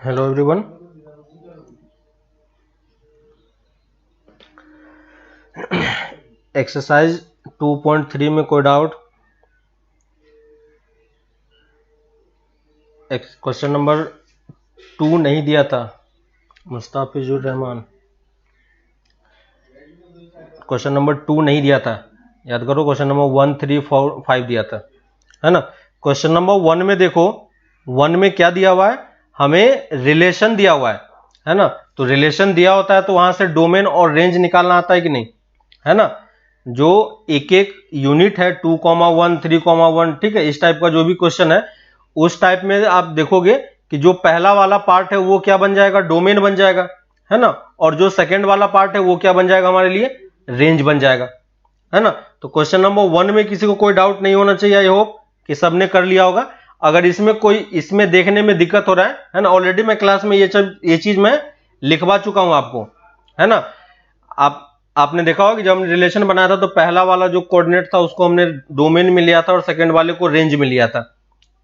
Hello everyone. Exercise 2.3 में कोई doubt? Question number 2 नहीं दिया था मुस्ताफिजुर रहमान। क्वेश्चन नंबर 2 नहीं दिया था, याद करो। क्वेश्चन नंबर 1, 3, 4, 5 दिया था, है ना। क्वेश्चन नंबर 1 में देखो, 1 में क्या दिया हुआ है, हमें रिलेशन दिया हुआ है ना। तो रिलेशन दिया होता है तो वहां से डोमेन और रेंज निकालना आता है कि नहीं, है ना। जो एक एक यूनिट है 2,1, 3,1, ठीक है, इस टाइप का जो भी क्वेश्चन है उस टाइप में आप देखोगे कि जो पहला वाला पार्ट है वो क्या बन जाएगा, डोमेन बन जाएगा, है ना। और जो सेकंड वाला पार्ट है वो क्या बन जाएगा हमारे लिए, रेंज बन जाएगा, है ना। तो क्वेश्चन नंबर 1 में किसी को कोई डाउट नहीं होना चाहिए। आई होप कि सबने कर लिया होगा। अगर इसमें देखने में दिक्कत हो रहा है ना, ऑलरेडी मैं क्लास में ये चीज मैं लिखवा चुका हूं आपको, है ना। आपने देखा होगा कि जब हमने रिलेशन बनाया था तो पहला वाला जो कोऑर्डिनेट था उसको हमने डोमेन में लिया था और सेकंड वाले को रेंज में लिया था,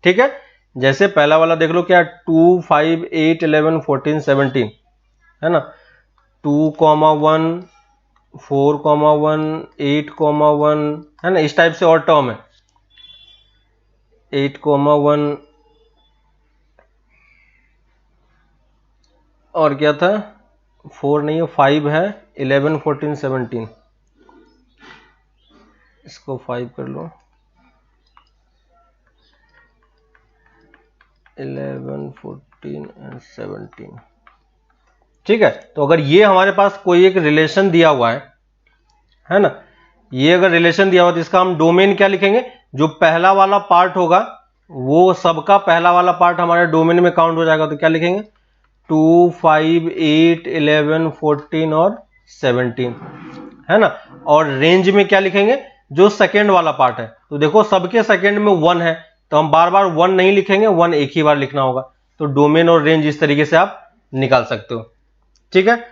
ठीक है। जैसे पहला वाला देख लो क्या, 2, 5, 8, 11, 14, 17, है ना। 2,1, 4,1, 8,1, है ना। इस टाइप से और टर्म है, 8,1 और क्या था, 4 नहीं है, 5 है, 11, 14, 17, इसको 5 कर लो, 11, 14 एंड 17, ठीक है। तो अगर ये हमारे पास कोई एक रिलेशन दिया हुआ है ना, ये अगर रिलेशन दिया हुआ तो इसका हम डोमेन क्या लिखेंगे, जो पहला वाला पार्ट होगा वो सबका पहला वाला पार्ट हमारे डोमेन में काउंट हो जाएगा। तो क्या लिखेंगे, 2, 5, 8, 11, 14 और 17, है ना। और रेंज में क्या लिखेंगे, जो सेकेंड वाला पार्ट है। तो देखो सबके सेकेंड में 1 है तो हम बार बार 1 नहीं लिखेंगे, 1 एक ही बार लिखना होगा। तो डोमेन और रेंज इस तरीके से आप निकाल सकते हो, ठीक है।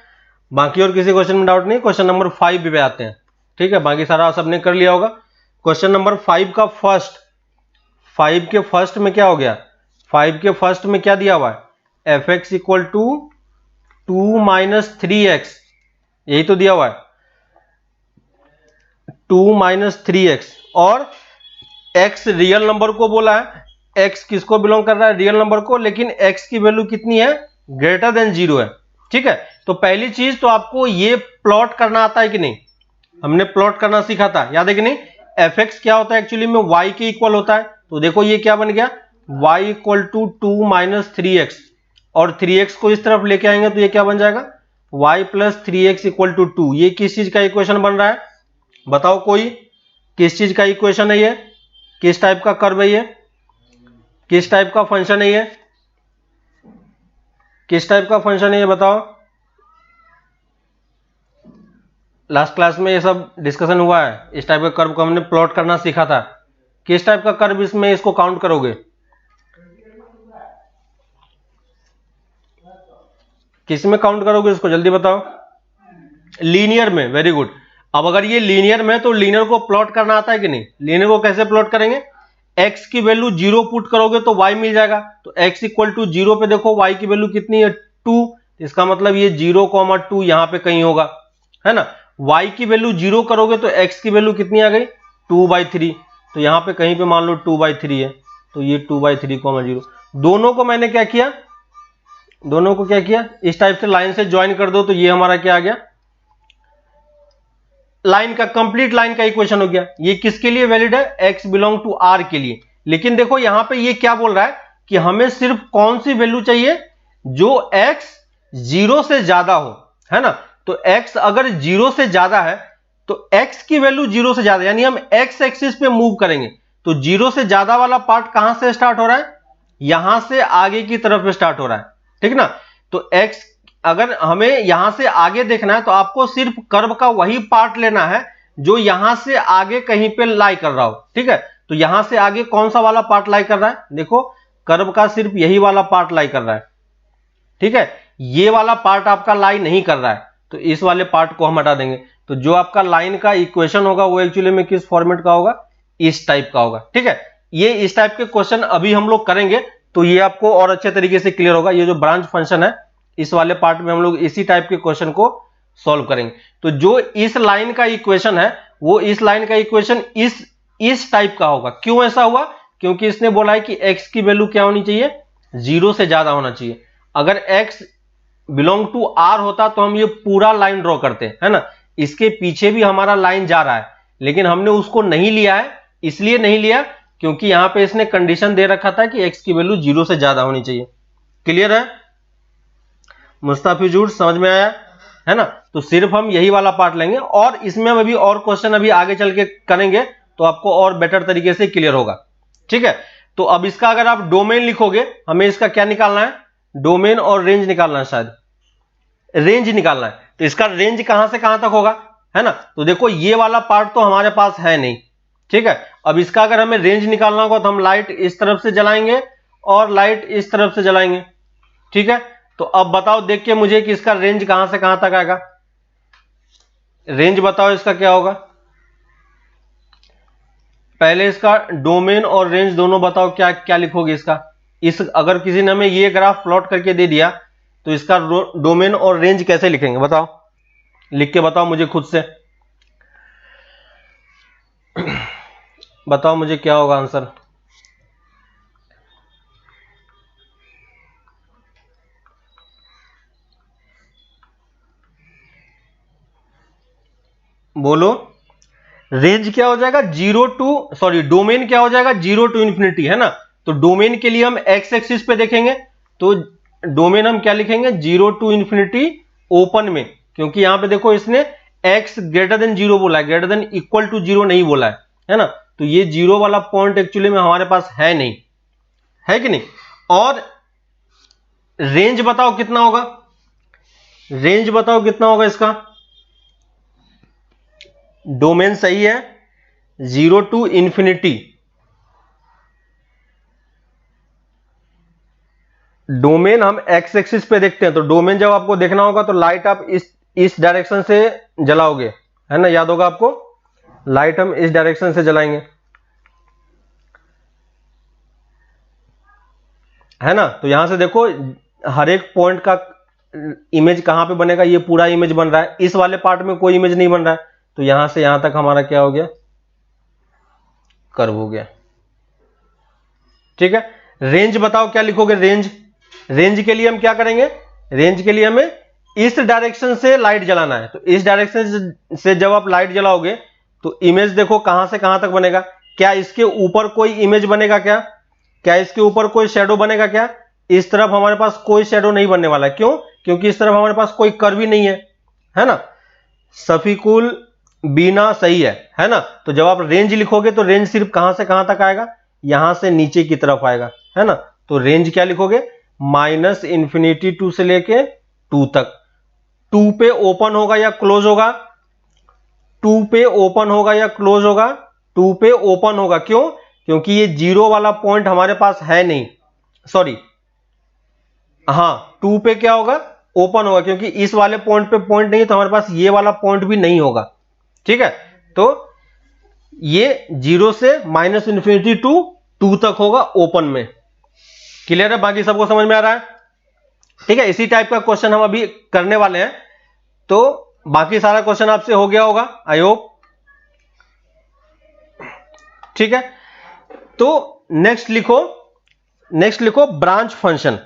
बाकी और किसी क्वेश्चन में डाउट नहीं। क्वेश्चन नंबर 5 पे आते हैं, ठीक है। बाकी सारा सबने कर लिया होगा। क्वेश्चन नंबर 5 का फर्स्ट, 5 के फर्स्ट में क्या हो गया, 5 के फर्स्ट में क्या दिया हुआ है, fx equal to 2 minus 3x, यही तो दिया हुआ है, 2 माइनस 3x। और x रियल नंबर को बोला है, x किसको बिलोंग कर रहा है, रियल नंबर को, लेकिन x की वैल्यू कितनी है, ग्रेटर देन 0 है, ठीक है। तो पहली चीज तो आपको ये प्लॉट करना आता है कि नहीं, हमने प्लॉट करना सीखा था, याद है कि नहीं। fx क्या होता है, एक्चुअली में y के इक्वल होता है। तो देखो ये क्या बन गया, y equal to 2 minus 3x, और 3x को इस तरफ लेके आएंगे तो ये क्या बन जाएगा, y plus 3x equal to 2। ये किस चीज का इक्वेशन बन रहा है, बताओ कोई, किस चीज का इक्वेशन है ये, किस टाइप का कर्व है ये, किस टाइप का फंक्शन है ये, किस टाइप का फंक्शन है ये बताओ। लास्ट क्लास में ये सब डिस्कशन हुआ है, इस टाइप का कर्व को हमने प्लॉट करना सीखा था। किस टाइप का कर्व इसमें इसको काउंट करोगे, किस में काउंट करोगे इसको, जल्दी बताओ। लीनियर में, वेरी गुड। अब अगर ये लीनियर में तो लीनियर को प्लॉट करना आता है कि नहीं, लीनियर को कैसे प्लॉट करेंगे, x की वैल्यू 0 पुट करोगे तो y मिल जाएगा। तो x इक्वल टू 0 पे देखो y की वैल्यू कितनी है, 2, इसका मतलब ये 0,2 यहां पे कहीं होगा, है ना। y की वैल्यू 0 करोगे तो x की वैल्यू कितनी आ गई, 2/3, तो यहां पे कहीं पे मान लो 2/3 है, तो ये 2/3,0। दोनों को मैंने क्या किया, दोनों को क्या किया, इस टाइप से लाइन से ज्वाइन कर दो तो ये हमारा क्या आ गया, लाइन का, कंप्लीट लाइन का इक्वेशन हो गया। ये किसके लिए वैलिड है, x बिलोंग टू r के लिए। लेकिन देखो यहां पे ये क्या बोल रहा है कि हमें सिर्फ कौन सी वैल्यू चाहिए, जो x 0 से ज्यादा हो, है ना। तो x अगर 0 से ज्यादा है तो x की वैल्यू 0 से ज्यादा, यानी हम x एक्सिस पे मूव करेंगे तो 0 से ज्यादा वाला पार्ट कहां से स्टार्ट हो रहा है, यहां से आगे की तरफ स्टार्ट हो रहा है, ठीक ना। तो x अगर हमें यहां से आगे देखना है तो आपको सिर्फ कर्व का वही पार्ट लेना है जो यहां से आगे कहीं पे लाई कर रहा हो, ठीक है। तो यहां से आगे कौन सा वाला पार्ट लाई कर रहा है, देखो कर्व का सिर्फ यही वाला पार्ट लाई कर रहा है, ठीक है। ये वाला पार्ट आपका लाई नहीं कर रहा है तो इस वाले पार्ट को हम हटा देंगे। तो जो आपका लाइन का इक्वेशन होगा वो एक्चुअली में किस फॉर्मेट का होगा, इस टाइप का होगा, ठीक है। ये इस टाइप के क्वेश्चन अभी हम लोग करेंगे तो ये आपको और अच्छे तरीके से क्लियर होगा। ये जो ब्रांच फंक्शन है, इस वाले पार्ट में हम लोग इसी टाइप के क्वेश्चन को सॉल्व करेंगे। तो जो इस लाइन का इक्वेशन है, वो इस लाइन का इक्वेशन इस टाइप का होगा। क्यों ऐसा हुआ? क्योंकि इसने बोला है कि x की वैल्यू क्या होनी चाहिए, 0 से ज्यादा होना चाहिए। अगर x बिलोंग टू r होता तो हम ये पूरा लाइन ड्रॉ करते, है ना। इसके पीछे भी हमारा लाइन जा रहा है, लेकिन हमने उसको नहीं लिया है। इसलिए नहीं लिया क्योंकि यहां पे इसने कंडीशन दे रखा था कि x की वैल्यू 0 से ज्यादा होनी चाहिए। क्लियर है? मुस्ताफिजुर समझ में आया, है ना। तो सिर्फ हम यही वाला पार्ट लेंगे, और इसमें हम अभी और क्वेश्चन अभी आगे चल के करेंगे, तो आपको और बेटर तरीके से क्लियर होगा। ठीक है, तो अब इसका अगर आप डोमेन लिखोगे, हमें इसका क्या निकालना है, डोमेन और रेंज निकालना है, शायद रेंज निकालना है। तो इसका रेंज कहां से कहां तक होगा, है ना। तो देखो ये वाला पार्ट तो हमारे पास है नहीं, ठीक है। अब इसका अगर हमें रेंज निकालना होगा तो हम लाइट इस तरफ से जलाएंगे और लाइट इस तरफ से जलाएंगे, ठीक है। तो अब बताओ देख के मुझे कि इसका रेंज कहां से कहां तक आएगा। रेंज बताओ इसका क्या होगा। पहले इसका डोमेन और रेंज दोनों बताओ, क्या क्या लिखोगे इसका। इस अगर किसी ने हमें ये ग्राफ प्लॉट करके दे दिया तो इसका डोमेन और रेंज कैसे लिखेंगे, बताओ, लिख के बताओ मुझे खुद से। बताओ मुझे क्या होगा आंसर। बोलो। रेंज क्या हो जाएगा, डोमेन क्या हो जाएगा, 0 टू इंफिनिटी, है ना। तो डोमेन के लिए हम एक्स एक्सिस पे देखेंगे, तो डोमेन हम क्या लिखेंगे, 0 टू इंफिनिटी ओपन में, क्योंकि यहां पे देखो इसने x ग्रेटर देन 0 बोला है, ग्रेटर देन इक्वल टू 0 नहीं बोला है ना। तो ये 0 वाला पॉइंट एक्चुअली में हमारे पास है नहीं, है कि नहीं। और रेंज बताओ कितना होगा, रेंज बताओ कितना होगा इसका। डोमेन सही है, 0 टू इंफिनिटी। डोमेन हम एक्स एक्सिस पे देखते हैं, तो डोमेन जब आपको देखना होगा तो लाइट आप इस डायरेक्शन से जलाओगे, है ना, याद होगा आपको। लाइट हम इस डायरेक्शन से जलाएंगे, है ना। तो यहां से देखो हर एक पॉइंट का इमेज कहां पे बनेगा, ये पूरा इमेज बन रहा है। इस वाले पार्ट में कोई इमेज नहीं बन रहा है, तो यहां से यहां तक हमारा क्या हो गया, कर्व हो गया, ठीक है। रेंज बताओ क्या लिखोगे, रेंज के लिए हम क्या करेंगे, रेंज के लिए हमें इस डायरेक्शन से लाइट जलाना है। तो इस डायरेक्शन से जब आप लाइट जलाओगे तो इमेज देखो कहां से कहां तक बनेगा। क्या इसके ऊपर कोई इमेज बनेगा, क्या इसके ऊपर कोई शेडो बनेगा, क्या इस तरफ हमारे पास कोई शेडो नहीं बनने वाला है। क्यों? क्योंकि इस तरफ हमारे पास कोई कर्व ही नहीं है ना। सफीकुल बीना सही है ना। तो जब आप रेंज लिखोगे तो रेंज सिर्फ कहां से कहां तक आएगा, यहां से नीचे की तरफ आएगा, है ना। तो रेंज क्या लिखोगे, -इंफिनिटी 2 से लेके 2 तक। 2 पे ओपन होगा या क्लोज होगा, 2 पे ओपन होगा या क्लोज होगा, 2 पे ओपन होगा। क्यों? क्योंकि ये 0 वाला पॉइंट हमारे पास है नहीं, सॉरी, हां 2 पे क्या होगा, ओपन होगा, क्योंकि इस वाले पॉइंट पे पॉइंट नहीं है तो हमारे पास ये वाला पॉइंट भी नहीं होगा, ठीक है। तो ये 0 से -इंफिनिटी टू 2 तक होगा ओपन में। क्लियर है? बाकी सबको समझ में आ रहा है? ठीक है, इसी टाइप का क्वेश्चन हम अभी करने वाले हैं, तो बाकी सारा क्वेश्चन आपसे हो गया होगा, आई होप, ठीक है। तो नेक्स्ट लिखो ब्रांच फंक्शन,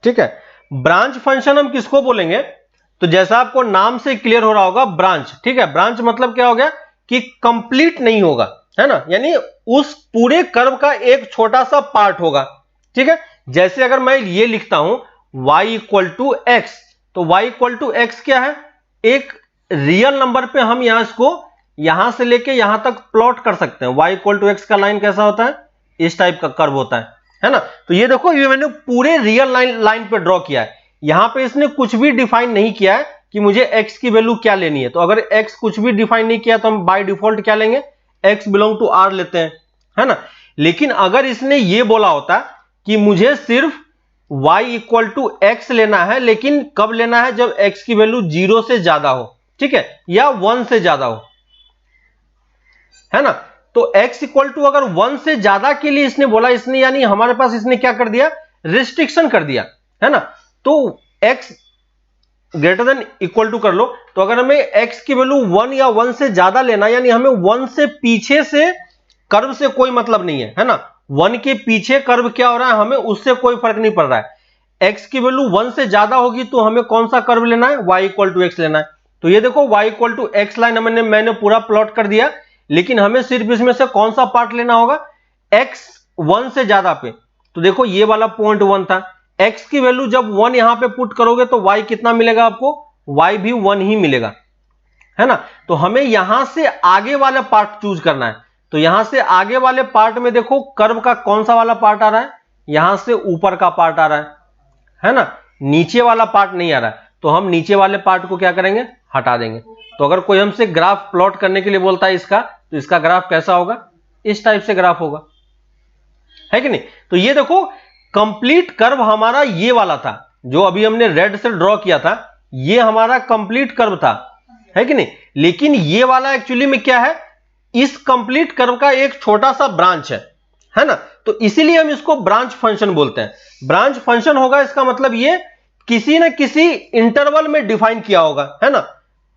ठीक है। ब्रांच फंक्शन हम किसको बोलेंगे, तो जैसा आपको नाम से क्लियर हो रहा होगा, ब्रांच, ठीक है। ब्रांच मतलब क्या हो गया कि कंप्लीट नहीं होगा, है ना, यानी उस पूरे कर्व का एक छोटा सा पार्ट होगा, ठीक है। जैसे अगर मैं ये लिखता हूं y = x, तो y = x क्या है, एक रियल नंबर पे हम यहां इसको यहां से लेके यहां तक प्लॉट कर सकते हैं। y = x का लाइन कैसा होता है, इस टाइप का कर्व होता है ना। तो ये देखो, ये मैंने पूरे रियल लाइन पे ड्रॉ किया है। यहां पे इसने कुछ भी डिफाइन नहीं किया है कि मुझे x की वैल्यू क्या लेनी है। तो अगर x कुछ भी डिफाइन नहीं किया तो हम बाय डिफॉल्ट क्या लेंगे, x बिलोंग टू r लेते हैं, है ना। लेकिन अगर इसने ये बोला होता कि मुझे सिर्फ y = x लेना है, लेकिन कब लेना है, जब x की वैल्यू 0 से ज्यादा हो, ठीक है, या 1 से ज्यादा हो, है ना। तो x इक्वल टू अगर 1 से ज्यादा के लिए इसने बोला, इसने यानी हमारे पास इसने क्या कर दिया, रिस्ट्रिक्शन कर दिया, है ना। तो x greater than equal to कर लो, तो अगर हमें x की वैल्यू 1 या 1 से ज्यादा लेना, यानी हमें 1 से पीछे से कर्व से कोई मतलब नहीं है ना, 1 के पीछे कर्व क्या हो रहा है हमें उससे कोई फर्क नहीं पड़ रहा है। x की वैल्यू 1 से ज्यादा होगी तो हमें कौन सा कर्व लेना है, y इक्वल टू x लेना है। तो ये देखो y equal to x line मैंने पूरा प्लॉट कर दिया, लेकिन हमें सिर्फ इसमें से कौन सा पार्ट लेना होगा, x 1 से ज्यादा पे। तो देखो ये वाला पॉइंट 1 था, x की वैल्यू जब 1 यहां पे पुट करोगे तो y कितना मिलेगा आपको, y भी 1 ही मिलेगा, है ना। तो हमें यहां से आगे वाला पार्ट चूज करना है। तो यहां से आगे वाले पार्ट में देखो कर्व का कौन सा वाला पार्ट आ रहा है, यहां से ऊपर का पार्ट आ रहा है ना, नीचे वाला पार्ट नहीं आ रहा है। तो हम नीचे वाले पार्ट को क्या करेंगे, हटा देंगे। तो अगर कोई हमसे ग्राफ प्लॉट करने के लिए बोलता है इसका, तो इसका ग्राफ कैसा होगा, इस टाइप से ग्राफ होगा, है कि नहीं। तो ये देखो कंप्लीट कर्व हमारा ये वाला था, जो अभी हमने रेड से ड्रॉ किया था, ये हमारा कंप्लीट कर्व था, है कि नहीं। लेकिन ये वाला एक्चुअली में क्या है, इस कंप्लीट कर्व का एक छोटा सा ब्रांच है ना। तो इसीलिए हम इसको ब्रांच फंक्शन बोलते हैं। ब्रांच फंक्शन होगा, इसका मतलब ये किसी न किसी इंटरवल में डिफाइन किया होगा, है ना।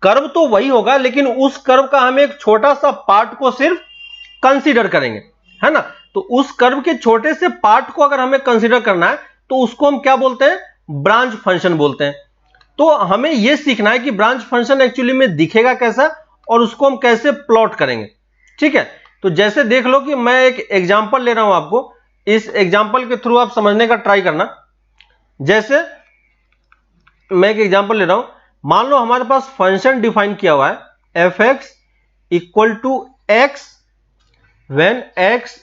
कर्व तो वही होगा, लेकिन उस कर्व का हम एक छोटा सा पार्ट को सिर्फ कंसीडर करेंगे, है ना। तो उस कर्व के छोटे से पार्ट को अगर हमें कंसीडर करना है तो उसको हम क्या बोलते हैं, ब्रांच फंक्शन बोलते हैं। तो हमें यह सीखना है कि ब्रांच फंक्शन एक्चुअली में दिखेगा कैसा और उसको हम कैसे प्लॉट करेंगे, ठीक है। तो जैसे देख लो कि मैं एक एग्जांपल ले रहा हूं आपको, इस एग्जांपल के थ्रू आप समझने का ट्राई करना। जैसे मैं एक एग्जांपल ले रहा हूं, मान लो हमारे पास फंक्शन डिफाइन किया हुआ है f(x) equal to x when x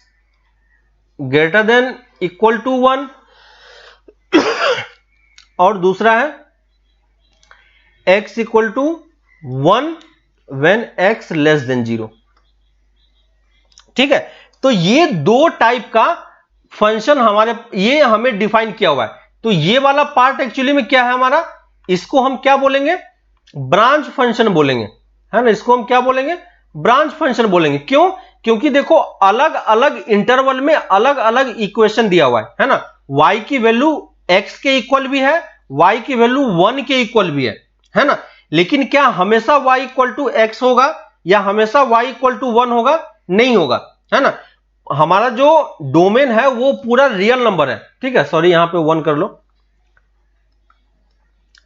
greater than equal to 1, और दूसरा है x equal to 1 when x less than 0, ठीक है। तो ये दो टाइप का फंक्शन ये हमें डिफाइन किया हुआ है। तो ये वाला पार्ट एक्चुअली में क्या है हमारा, इसको हम क्या बोलेंगे, ब्रांच फंक्शन बोलेंगे, है ना। इसको हम क्या बोलेंगे, ब्रांच फंक्शन बोलेंगे। क्यों, क्योंकि देखो अलग अलग इंटरवल में अलग अलग इक्वेशन दिया हुआ है ना। y की वैल्यू x के इक्वल भी है, y की वैल्यू 1 के इक्वल भी है ना। लेकिन क्या हमेशा y इक्वल टू x होगा या हमेशा y इक्वल टू 1 होगा, नहीं होगा, है ना। हमारा जो डोमेन है वो पूरा रियल नंबर है, ठीक है। सॉरी यहां पे 1 कर लो,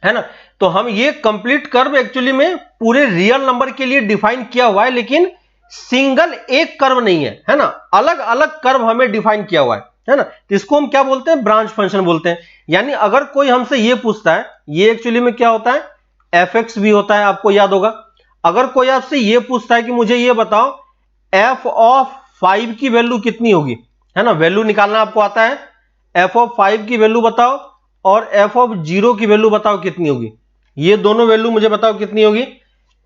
है ना। तो हम ये कंप्लीट कर्व एक्चुअली में पूरे रियल नंबर के लिए डिफाइन किया हुआ है, लेकिन सिंगल एक कर्व नहीं है ना, अलग अलग कर्व हमें डिफाइन किया हुआ है ना। तो इसको हम क्या बोलते हैं, ब्रांच फंक्शन बोलते हैं। यानी अगर कोई हमसे ये पूछता है, ये एक्चुअली में क्या होता है, f(x) भी होता है, आपको याद होगा। अगर कोई आपसे ये पूछता है कि मुझे ये बताओ f(5) की वैल्यू कितनी होगी, है ना, वैल्यू निकालना आपको आता है, f(5) की वैल्यू बताओ और f(0) की वैल्यू बताओ कितनी होगी। ये दोनों वैल्यू मुझे बताओ कितनी होगी,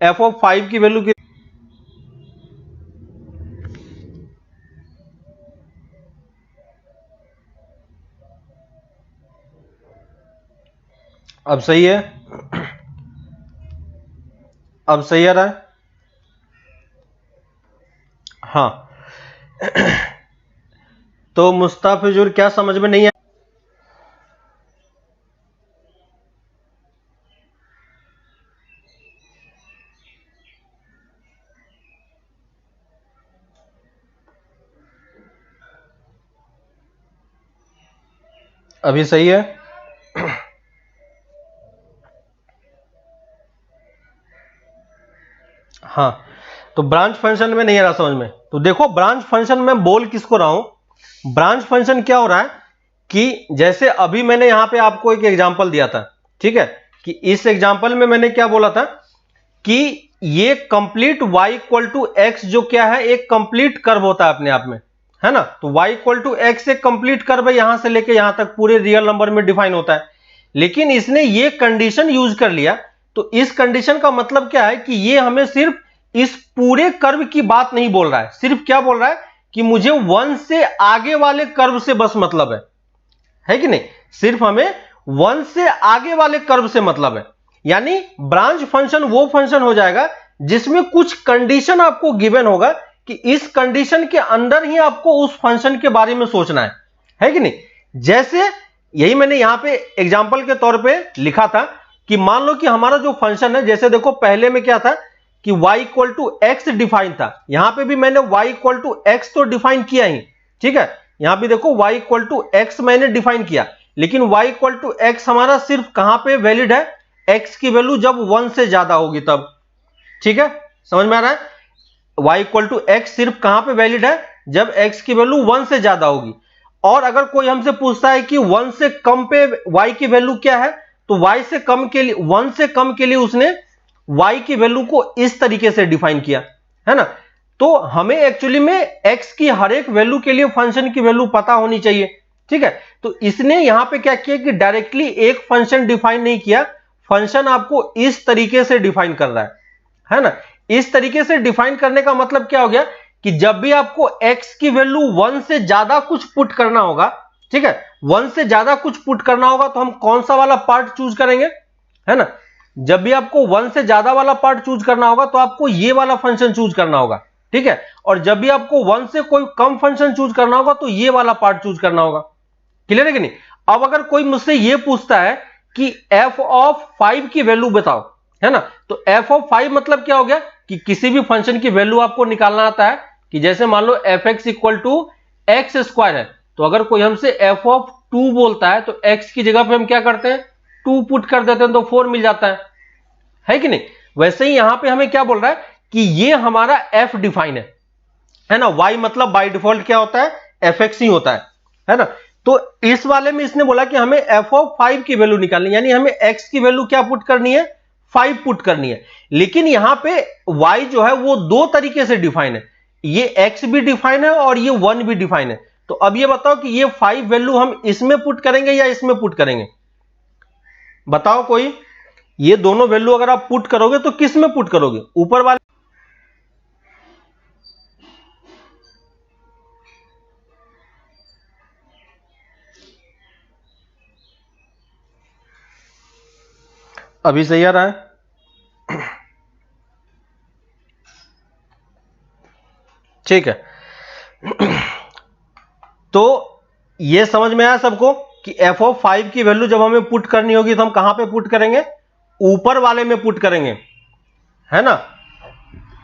f(5) की वैल्यू अब सही है, अब सही आ रहा है, हाँ। तो मुस्ताफिजुर क्या समझ में नहीं है, अभी सही है। हाँ, तो ब्रांच फंक्शन में नहीं आ रहा समझ में। तो देखो ब्रांच फंक्शन में बोल किसको रहा हूं, ब्रांच फंक्शन क्या हो रहा है कि जैसे अभी मैंने यहां पे आपको एक एग्जांपल दिया था, ठीक है, कि इस एग्जांपल में मैंने क्या बोला था कि ये complete y equal to x जो क्या है, एक कंप्लीट कर्व होता है अपने आप में, है ना। तो y इक्वल टू x एक कंप्लीट कर्व है, यहां से लेके यहां तक पूरे रियल नंबर में डिफाइन होता है। लेकिन इसने ये कंडीशन यूज कर लिया, तो इस कंडीशन का मतलब क्या है कि ये हमें सिर्फ इस पूरे कर्व की बात नहीं बोल रहा है, सिर्फ क्या बोल रहा है कि मुझे 1 से आगे वाले कर्व से बस मतलब है कि नहीं, सिर्फ हमें 1 से आगे वाले कर्व से मतलब है। यानी ब्रांच फंक्शन वो फंक्शन हो जाएगा जिसमें कुछ कंडीशन आपको गिवन होगा कि इस कंडीशन के अंदर ही आपको उस फंक्शन के बारे में सोचना है कि नहीं। जैसे यही मैंने यहां पे एग्जांपल के तौर पे लिखा था कि मान लो कि हमारा जो फंक्शन है, जैसे देखो पहले में क्या था कि y equal to x define था, यहां पे भी मैंने y इक्वल टू एक्स तो डिफाइन किया ही, ठीक है। यहां पे देखो y इक्वल टू एक्स मैंने डिफाइन किया, लेकिन y इक्वल टू एक्स हमारा सिर्फ कहां पे वैलिड है, x की वैल्यू जब 1 से ज्यादा होगी तब, ठीक है, समझ में आ रहा है। y इक्वल टू एक्स सिर्फ कहां पे वैलिड है, जब x की वैल्यू 1 से ज्यादा होगी। और अगर कोई हमसे पूछता है कि 1 से कम पे y की वैल्यू क्या है, तो y से कम के लिए 1 से कम के लिए उसने y की वैल्यू को इस तरीके से डिफाइन किया, है ना। तो हमें एक्चुअली में x की हर एक वैल्यू के लिए फंक्शन की वैल्यू पता होनी चाहिए, ठीक है। तो इसने यहां पे क्या किया कि डायरेक्टली एक फंक्शन डिफाइन नहीं किया, फंक्शन आपको इस तरीके से डिफाइन कर रहा है ना। इस तरीके से डिफाइन करने का मतलब क्या हो गया कि जब भी आपको x की वैल्यू 1 से ज्यादा कुछ पुट करना होगा, ठीक है, 1 से ज्यादा कुछ पुट करना होगा, तो हम कौन सा वाला पार्ट चूज करेंगे, है ना। जब भी आपको 1 से ज्यादा वाला पार्ट चूज करना होगा तो आपको ये वाला फंक्शन चूज करना होगा, ठीक है। और जब भी आपको 1 से कोई कम फंक्शन चूज करना होगा तो ये वाला पार्ट चूज करना होगा। क्लियर है कि नहीं। अब अगर कोई मुझसे ये पूछता है कि f ऑफ 5 की वैल्यू बताओ, है ना, तो f ऑफ 5 मतलब क्या हो गया कि किसी भी फंक्शन की वैल्यू आपको निकालना आता है, कि जैसे मान लो F x equal to x square है, तो अगर कोई हमसे एफ ऑफ 2 बोलता है तो x की जगह पे हम क्या करते हैं, 2 पुट कर देते हैं तो 4 मिल जाता है कि नहीं। वैसे ही यहां पे हमें क्या बोल रहा है कि ये हमारा f डिफाइन है ना। y मतलब बाय डिफॉल्ट क्या होता है, एफ एक्स ही होता है ना। तो इस वाले में इसने बोला कि हमें f ऑफ 5 की वैल्यू निकालनी, यानी हमें x की वैल्यू क्या पुट करनी है, 5 पुट करनी है। लेकिन यहां पे y जो है वो दो तरीके से डिफाइन है, ये x भी डिफाइन है और ये 1 भी डिफाइन है। तो अब ये बताओ कि ये 5 वैल्यू हम इसमें पुट करेंगे या इसमें पुट करेंगे, बताओ कोई। ये दोनों वैल्यू अगर आप पुट करोगे तो किस में पुट करोगे, ऊपर वाले। अभी सही आ रहा है। ठीक है, तो ये समझ में आया सबको कि f ऑफ 5 की वैल्यू जब हमें पुट करनी होगी तो हम कहां पे पुट करेंगे, ऊपर वाले में पुट करेंगे, है ना।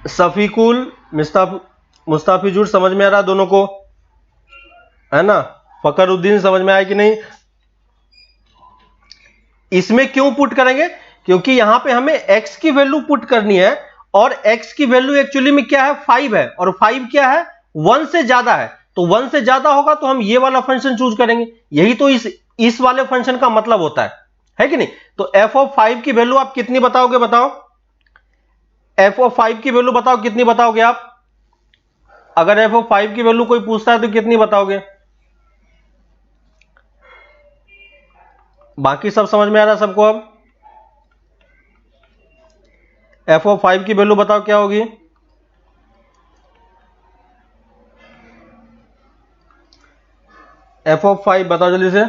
सफीकुल मुस्ताफिजुर समझ में आ रहा दोनों को, है ना। फकरुद्दीन समझ में आया कि नहीं। इसमें क्यों पुट करेंगे, क्योंकि यहां पे हमें x की वैल्यू पुट करनी है और x की वैल्यू एक्चुअली में क्या है, 5 है, और 5 क्या है, 1 से ज्यादा है। तो 1 से ज्यादा होगा तो हम ये वाला फंक्शन चूज करेंगे, यही तो इस वाले फंक्शन का मतलब होता है कि नहीं। तो f ऑफ 5 की वैल्यू आप कितनी बताओगे, बताओ f ऑफ 5 की वैल्यू बताओ कितनी बताओगे आप। अगर f ऑफ 5 की वैल्यू कोई पूछता है तो कितनी बताओगे, बाकी सब समझ में आ रहा है सबको। अब f ऑफ 5 की वैल्यू बताओ क्या होगी, f ऑफ 5 बताओ जल्दी से।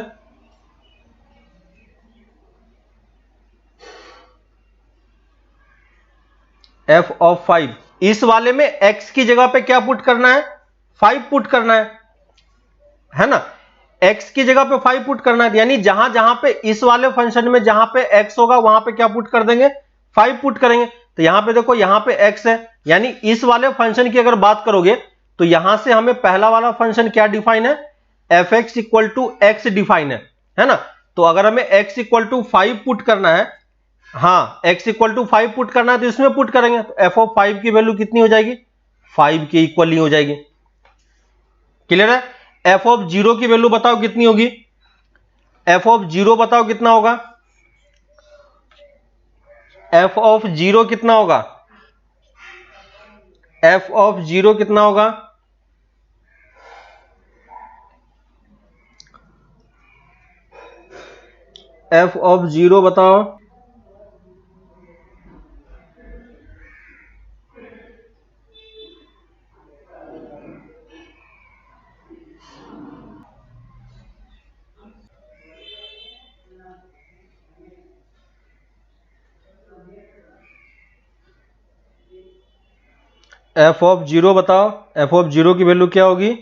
f ऑफ 5 इस वाले में x की जगह पे क्या पुट करना है, 5 पुट करना है ना। x की जगह पे 5 पुट करना है, यानी जहां जहां पे इस वाले फंक्शन में जहां पे x होगा वहां पे क्या पुट कर देंगे, 5 पुट करेंगे। तो यहां पे देखो यहां पे x है, यानी इस वाले फंक्शन की अगर बात करोगे तो यहां से हमें पहला वाला फंक्शन क्या डिफाइन है, f x equal to x define है ना। तो अगर हमें x इक्वल टू 5 पुट करना है, हाँ x इक्वल टू 5 पुट करना है तो इसमें पुट करेंगे, तो f ऑफ 5 की वैल्यू कितनी हो जाएगी, 5 के इक्वल ही हो जाएगी। क्लियर है। f ऑफ 0 की वैल्यू बताओ कितनी होगी, f ऑफ 0 बताओ कितना होगा, f ऑफ 0 कितना होगा, f ऑफ 0 कितना होगा, f ऑफ 0 बताओ। एफ ऑफ जीरो बताओ, एफ ऑफ जीरो की वैल्यू क्या होगी?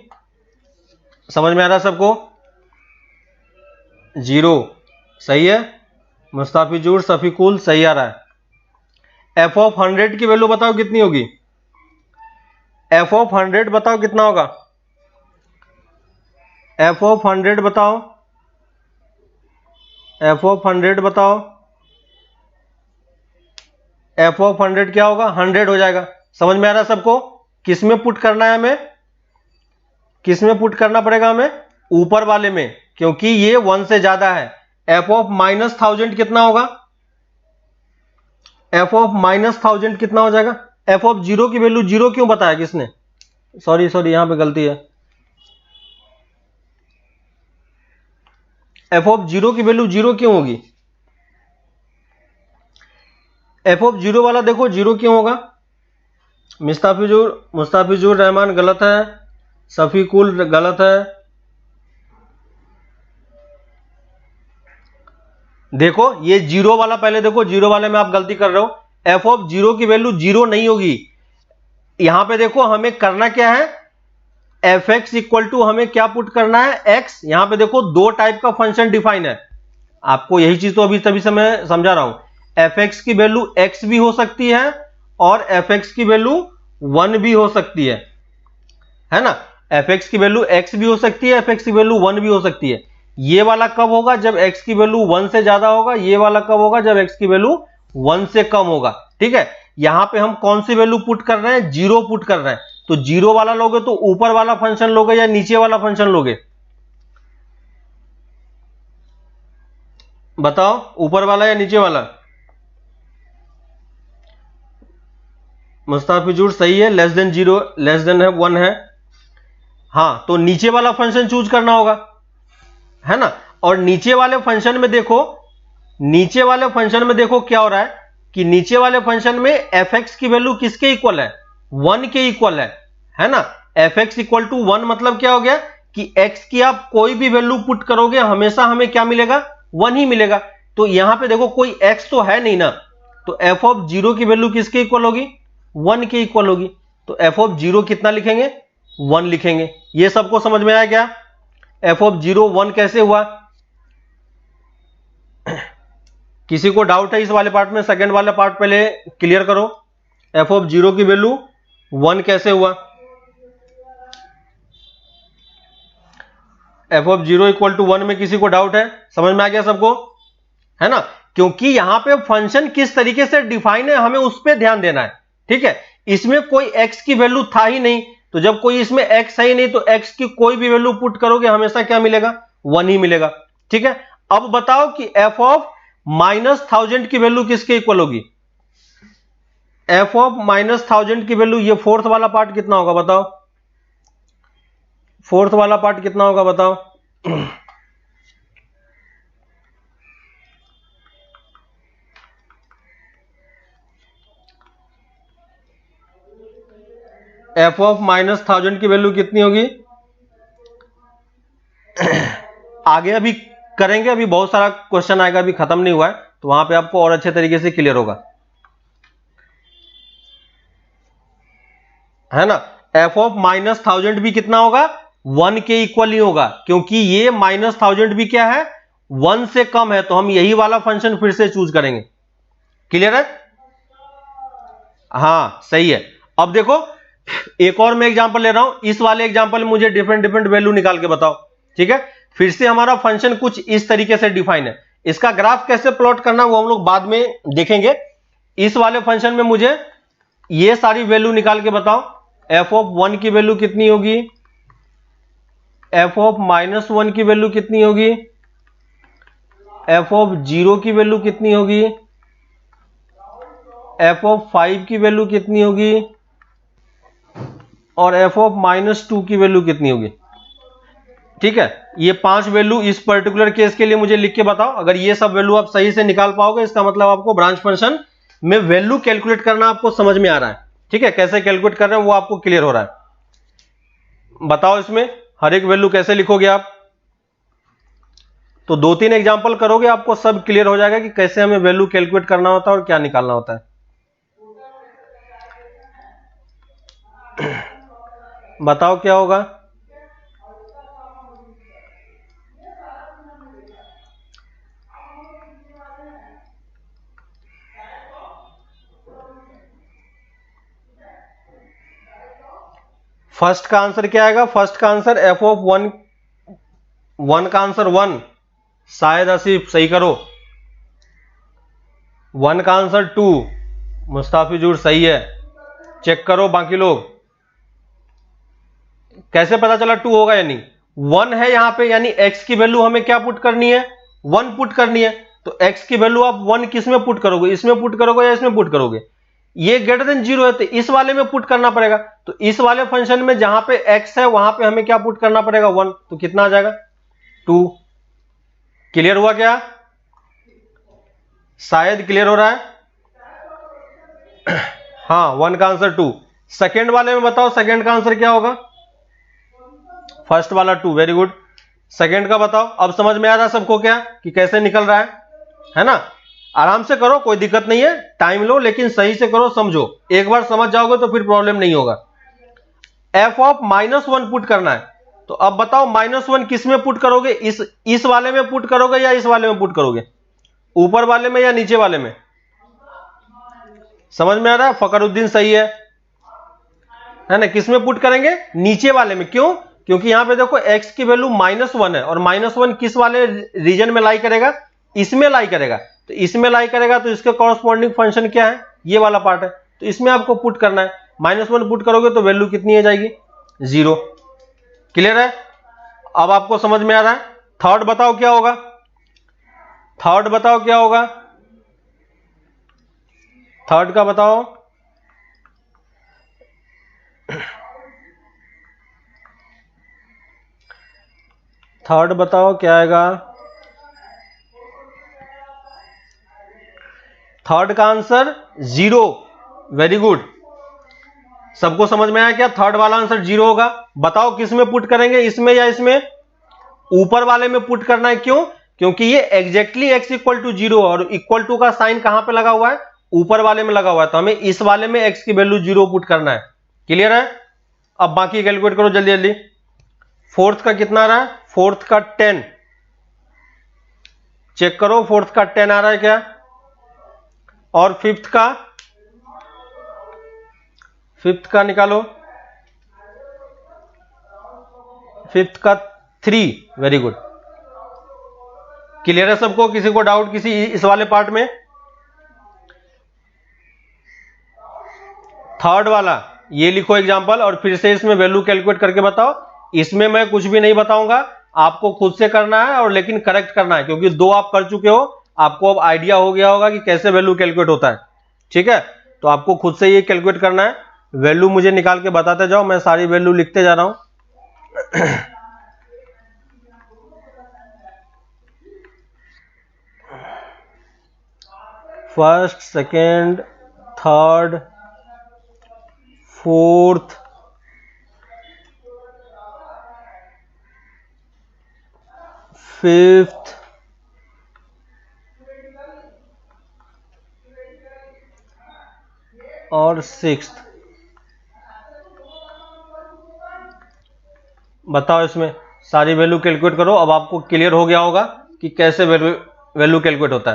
समझ में आ रहा है सबको? जीरो सही है, मुस्ताफिजुर सफीकुल सही आ रहा है। एफ ऑफ 100 की वैल्यू बताओ कितनी होगी? एफ ऑफ 100 बताओ कितना होगा? एफ ऑफ 100 बताओ, एफ ऑफ 100 बताओ, एफ ऑफ 100 क्या होगा? 100 हो जाएगा। समझ में आ रहा है सबको? किस में पुट करना है हमें? किस में पुट करना पड़ेगा हमें? ऊपर वाले में, क्योंकि ये 1 से ज्यादा है। एफ ऑफ -1000 कितना होगा? एफ ऑफ -1000 कितना हो जाएगा? एफ ऑफ जीरो की वैल्यू जीरो क्यों बताया किसने? सॉरी यहां पे गलती है। एफ ऑफ जीरो की वैल्यू जीरो क्यों होगी? एफ ऑफ जीरो वाला देखो जीरो क्यों होगा? मुस्ताफिजुर रहमान गलत है, सफीकुल गलत है। देखो ये जीरो वाला, पहले देखो जीरो वाले में आप गलती कर रहे हो। एफ ऑफ जीरो की वैल्यू जीरो नहीं होगी। यहां पे देखो हमें करना क्या है, एफ एक्स इक्वल टू हमें क्या पुट करना है? एक्स। यहां पे देखो दो टाइप का फंक्शन डिफाइन है, आपको यही चीज तो अभी तभी से मैं समझा रहा हूं। एफ एक्स की वैल्यू एक्स भी हो सकती है और एफ एक्स की वैल्यू 1 भी हो सकती है ना? एफ एक्स की वैल्यू एक्स भी हो सकती है, एफ एक्स की वैल्यू 1 भी हो सकती है। ये वाला कब होगा? जब x की वैल्यू 1 से ज्यादा होगा। ये वाला कब होगा? जब x की वैल्यू 1 से कम होगा। ठीक है, यहां पे हम कौन सी वैल्यू पुट कर रहे हैं? जीरो पुट कर रहे हैं। तो जीरो वाला लोगे तो ऊपर वाला फंक्शन लोगे या नीचे वाला फंक्शन लोगे? बताओ, ऊपर वाला या नीचे वाला? मुस्ताफिजुर सही है, less than zero, less than है 1 है। हाँ, तो नीचे वाला फंक्शन चूज करना होगा, है ना? और नीचे वाले फंक्शन में देखो, नीचे वाले फंक्शन में देखो क्या हो रहा है कि नीचे वाले फंक्शन में एफ एक्स की वैल्यू किसके इक्वल है? 1 के इक्वल है ना? एफ एक्स इक्वल टू 1 मतलब क्या हो गया कि x की आप कोई भी वैल्यू पुट करोगे हमेशा हमें क्या मिलेगा? 1 ही मिलेगा। तो यहां पे देखो कोई x तो है नहीं ना, तो एफ ऑफ जीरो की वैल्यू किसके इक्वल होगी? 1 के इक्वल होगी। तो एफ ऑफ जीरो कितना लिखेंगे? 1 लिखेंगे। ये सबको समझ में आया क्या? एफ ऑफ जीरो 1 कैसे हुआ? किसी को डाउट है इस वाले पार्ट में? सेकंड वाला पार्ट पहले क्लियर करो। एफ ऑफ जीरो की वैल्यू 1 कैसे हुआ? F of zero equal to 1 में किसी को डाउट है? समझ में आ गया सबको, है ना? क्योंकि यहां पे फंक्शन किस तरीके से डिफाइन है हमें उस पर ध्यान देना है। ठीक है, इसमें कोई x की वैल्यू था ही नहीं, तो जब कोई इसमें x है ही नहीं तो x की कोई भी वैल्यू पुट करोगे हमेशा क्या मिलेगा? 1 ही मिलेगा। ठीक है, अब बताओ कि एफ ऑफ -1000 की वैल्यू किसके इक्वल होगी? एफ ऑफ -1000 की वैल्यू, ये फोर्थ वाला पार्ट कितना होगा बताओ? फोर्थ वाला पार्ट कितना होगा बताओ? एफ ऑफ -1000 की वैल्यू कितनी होगी? आगे अभी करेंगे, अभी बहुत सारा क्वेश्चन आएगा, अभी खत्म नहीं हुआ है, तो वहां पे आपको और अच्छे तरीके से क्लियर होगा, है ना? एफ ऑफ -1000 भी कितना होगा? 1 के इक्वल ही होगा, क्योंकि ये -1000 भी क्या है? 1 से कम है, तो हम यही वाला फंक्शन फिर से चूज करेंगे। क्लियर है? हाँ सही है। अब देखो एक और मैं एग्जांपल ले रहा हूं, इस वाले एग्जांपल में मुझे डिफरेंट डिफरेंट वैल्यू निकाल के बताओ। ठीक है, फिर से हमारा फंक्शन कुछ इस तरीके से डिफाइन है। इसका ग्राफ कैसे प्लॉट करना वो हम लोग बाद में देखेंगे। इस वाले फंक्शन में मुझे ये सारी वैल्यू निकाल के बताओ। एफ ऑफ 1 की वैल्यू कितनी होगी? एफ ऑफ -1 की वैल्यू कितनी होगी? एफ ऑफ 0 की वैल्यू कितनी होगी? एफ ऑफ 5 की वैल्यू कितनी होगी? और एफ ऑफ -2 की वैल्यू कितनी होगी? ठीक है, ये 5 वैल्यू इस पर्टिकुलर केस के लिए मुझे लिख के बताओ। अगर ये सब वैल्यू आप सही से निकाल पाओगे इसका मतलब आपको ब्रांच फंक्शन में वैल्यू कैलकुलेट करना आपको समझ में आ रहा है। ठीक है, कैसे कैलकुलेट कर रहे हैं वो आपको क्लियर हो रहा है। बताओ इसमें हर एक वैल्यू कैसे लिखोगे आप? तो 2-3 एग्जांपल करोगे आपको सब क्लियर हो जाएगा कि कैसे हमें वैल्यू कैलकुलेट करना होता है और क्या निकालना होता है। बताओ क्या होगा। फर्स्ट का आंसर क्या आएगा? फर्स्ट का answer F of one, one का आंसर वन, शायद आसिफ सही करो। वन का आंसर टू, मुस्ताफिजुर सही है। चेक करो बाकी लोग, कैसे पता चला टू होगा या नहीं? वन है यहां पे, यानी एक्स की वैल्यू हमें क्या पुट करनी है? वन पुट करनी है। तो एक्स की वैल्यू आप वन किस में पुट करोगे? इसमें पुट करोगे या इसमें पुट करोगे? ये ग्रेटर देन जीरो है तो इस वाले में पुट करना पड़ेगा। तो इस वाले फंक्शन में जहां पे एक्स है वहां पे हमें क्या पुट करना पड़ेगा? वन। तो कितना आ जाएगा? टू। क्लियर हुआ क्या? शायद क्लियर हो रहा है। हाँ, वन का आंसर टू। सेकेंड वाले में बताओ, सेकेंड का आंसर क्या होगा? फर्स्ट वाला टू, वेरी गुड। सेकेंड का बताओ। अब समझ में आ रहा है सबको क्या कि कैसे निकल रहा है ना? आराम से करो, कोई दिक्कत नहीं है, टाइम लो लेकिन सही से करो, समझो। एक बार समझ जाओगे तो फिर प्रॉब्लम नहीं होगा। F of minus one put करना है। तो अब बताओ माइनस वन किस में पुट करोगे? इस वाले में पुट करोगे या इस वाले में पुट करोगे? ऊपर वाले में या नीचे वाले में? समझ में आ रहा है? फकरुद्दीन सही है ना? किस में पुट करेंगे? नीचे वाले में। क्यों? क्योंकि यहां पे देखो x की वैल्यू माइनस वन है और माइनस वन किस वाले रीजन में लाई करेगा? इसमें लाई करेगा। तो इसमें लाई करेगा तो इसके कॉरस्पॉन्डिंग फंक्शन क्या है? ये वाला पार्ट है। तो इसमें आपको पुट करना है। माइनस वन पुट करोगे तो वैल्यू कितनी आ जाएगी? जीरो। क्लियर है? अब आपको समझ में आ रहा है। थर्ड बताओ क्या होगा? थर्ड बताओ क्या होगा? थर्ड का बताओ। थर्ड बताओ क्या आएगा? थर्ड का आंसर जीरो, वेरी गुड। सबको समझ में आया क्या? थर्ड वाला आंसर जीरो होगा। बताओ किस में पुट करेंगे, इसमें या इसमें? ऊपर वाले में पुट करना है। क्यों? क्योंकि ये exactly x equal to zero और इक्वल टू का साइन कहां पे लगा हुआ है? ऊपर वाले में लगा हुआ है। तो हमें इस वाले में x की वैल्यू जीरो पुट करना है। क्लियर है? अब बाकी कैलकुलेट करो जल्दी जल्दी। फोर्थ का कितना आ रहा है? फोर्थ का 10। चेक करो फोर्थ का 10 आ रहा है क्या? और फिफ्थ का निकालो। फिफ्थ का 3, वेरी गुड। क्लियर है सबको? किसी को डाउट किसी इस वाले पार्ट में? थर्ड वाला ये लिखो एग्जांपल और फिर से इसमें वैल्यू कैलकुलेट करके बताओ। इसमें मैं कुछ भी नहीं बताऊंगा, आपको खुद से करना है और लेकिन करेक्ट करना है, क्योंकि दो आप कर चुके हो, आपको अब आइडिया हो गया होगा कि कैसे वैल्यू कैलकुलेट होता है। ठीक है? तो आपको खुद से ये कैलकुलेट करना है। वैल्यू मुझे निकाल के बताते जाओ, मैं सारी वैल्यू लिखते जा रहा हूं। First, second, third, fourth, fifth, और सिक्स्थ। बताओ इसमें सारी वैल्यू कैलकुलेट करो। अब आपको क्लियर हो गया होगा कि कैसे वैल्यू कैलकुलेट होता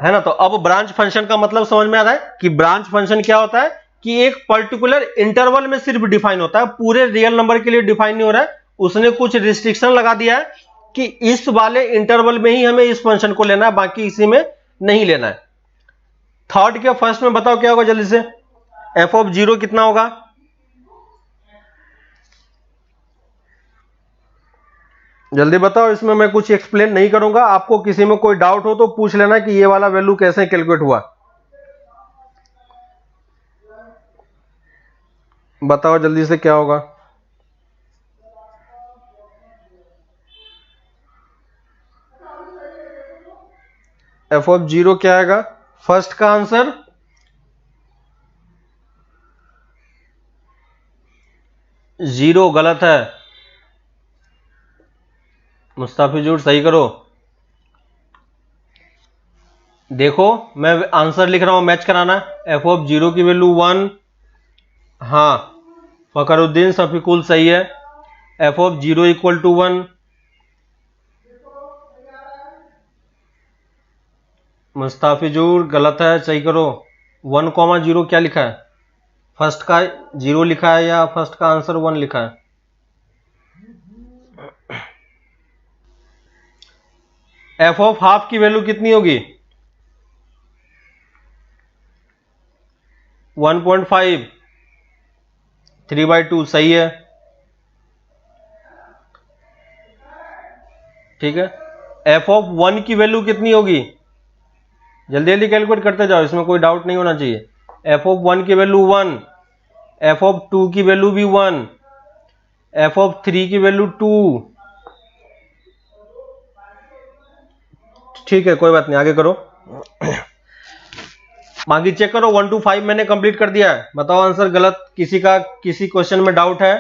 है ना? तो अब ब्रांच फंक्शन का मतलब समझ में आ रहा है कि ब्रांच फंक्शन क्या होता है कि एक पर्टिकुलर इंटरवल में सिर्फ डिफाइन होता है, पूरे रियल नंबर के लिए डिफाइन नहीं हो रहा है। उसने कुछ रिस्ट्रिक्शन लगा दिया है कि इस वाले इंटरवल में ही हमें इस फंक्शन को लेना है, बाकी इसी में नहीं लेना है। थर्ड के फर्स्ट में बताओ क्या होगा जल्दी से? एफ ऑफ जीरो कितना होगा? जल्दी बताओ। इसमें मैं कुछ एक्सप्लेन नहीं करूंगा, आपको किसी में कोई डाउट हो तो पूछ लेना कि ये वाला वैल्यू कैसे कैलकुलेट हुआ। बताओ जल्दी से क्या होगा? एफ ऑफ जीरो क्या आएगा? फर्स्ट का आंसर जीरो, गलत है। मुस्ताफिजुर सही करो। देखो मैं आंसर लिख रहा हूं, मैच कराना। एफ ऑफ 0 की वैल्यू 1, हाँ फकरुद्दीन सफीकुल सही है। F of 0 equal to 1, Mustafizur गलत है, सही करो। 1,0 क्या लिखा है? फर्स्ट का 0 लिखा है या फर्स्ट का आंसर 1 लिखा है? एफ ऑफ हाफ की वैल्यू कितनी होगी? 1.5, 3/2 सही है, ठीक है। एफ ऑफ 1 की वैल्यू कितनी होगी? जल्दी जल्दी कैलकुलेट करते जाओ, इसमें कोई डाउट नहीं होना चाहिए। एफ ऑफ 1 की वैल्यू 1, एफ ऑफ 2 की वैल्यू भी 1, एफ ऑफ 3 की वैल्यू 2, ठीक है कोई बात नहीं, आगे करो। बाकी चेक करो, 1 to 5 मैंने कंप्लीट कर दिया है। बताओ आंसर गलत किसी का, किसी क्वेश्चन में डाउट है?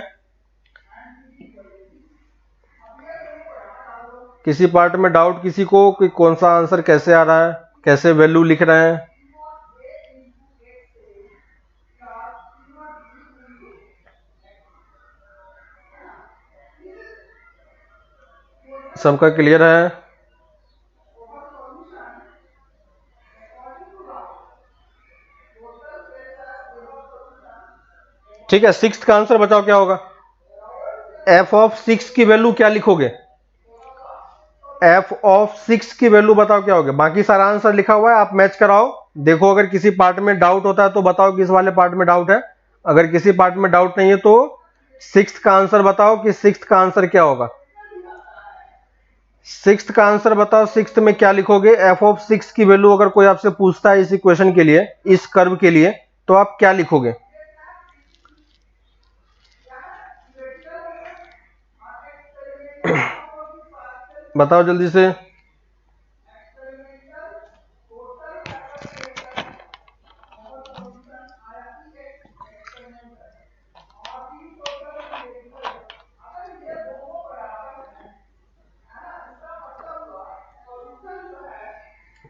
किसी पार्ट में डाउट किसी को कि कौन सा आंसर कैसे आ रहा है, कैसे वैल्यू लिख रहे हैं? सबका क्लियर है? ठीक है, 6 का आंसर बताओ क्या होगा? एफ ऑफ 6 की वैल्यू क्या लिखोगे? एफ ऑफ 6 की वैल्यू बताओ क्या होगा? बाकी सारा आंसर लिखा हुआ है, आप मैच कराओ। देखो अगर किसी पार्ट में डाउट होता है तो बताओ किस वाले पार्ट में डाउट है। अगर किसी पार्ट में डाउट नहीं है तो 6 का आंसर बताओ कि 6 का आंसर क्या होगा। 6 का आंसर बताओ, 6 में क्या लिखोगे? एफ ऑफ 6 की वैल्यू अगर कोई आपसे पूछता है इस इक्वेशन के लिए, इस कर्व के लिए, तो आप क्या लिखोगे? बताओ जल्दी से।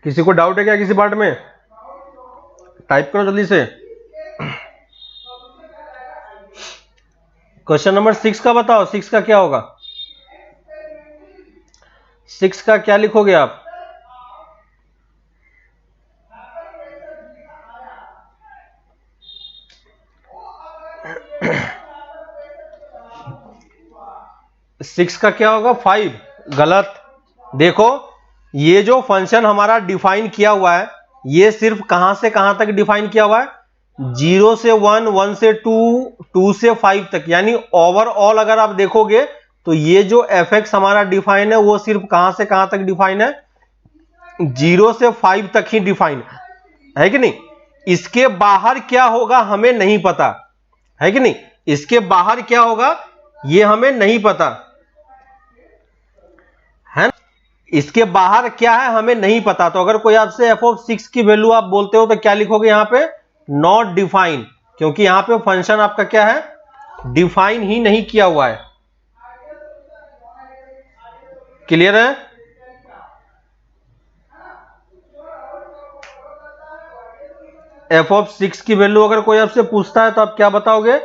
किसी को डाउट है क्या किसी पार्ट में? टाइप करो जल्दी से। क्वेश्चन नंबर 6 का बताओ, 6 का क्या होगा? 6 का क्या लिखोगे आप? सिक्स का क्या होगा? 5, गलत। देखो ये जो फंक्शन हमारा डिफाइन किया हुआ है, ये सिर्फ कहां से कहां तक डिफाइन किया हुआ है? 0 से 1, 1 से 2, 2 से 5 तक। यानी ओवरऑल अगर आप देखोगे तो ये जो fx हमारा डिफाइन है वो सिर्फ कहां से कहां तक डिफाइन है? 0 से 5 तक ही डिफाइन है कि नहीं? इसके बाहर क्या होगा हमें नहीं पता, है कि नहीं? इसके बाहर क्या होगा ये हमें नहीं पता है ना? इसके बाहर क्या है हमें नहीं पता। तो अगर कोई आपसे एफ ऑफ 6 की वैल्यू आप बोलते हो तो क्या लिखोगे यहां पे? नॉट डिफाइन, क्योंकि यहां पे फंक्शन आपका क्या है? डिफाइन ही नहीं किया हुआ है। क्लियर है? एफ ऑफ 6 की वैल्यू अगर कोई आपसे पूछता है तो आप क्या बताओगे?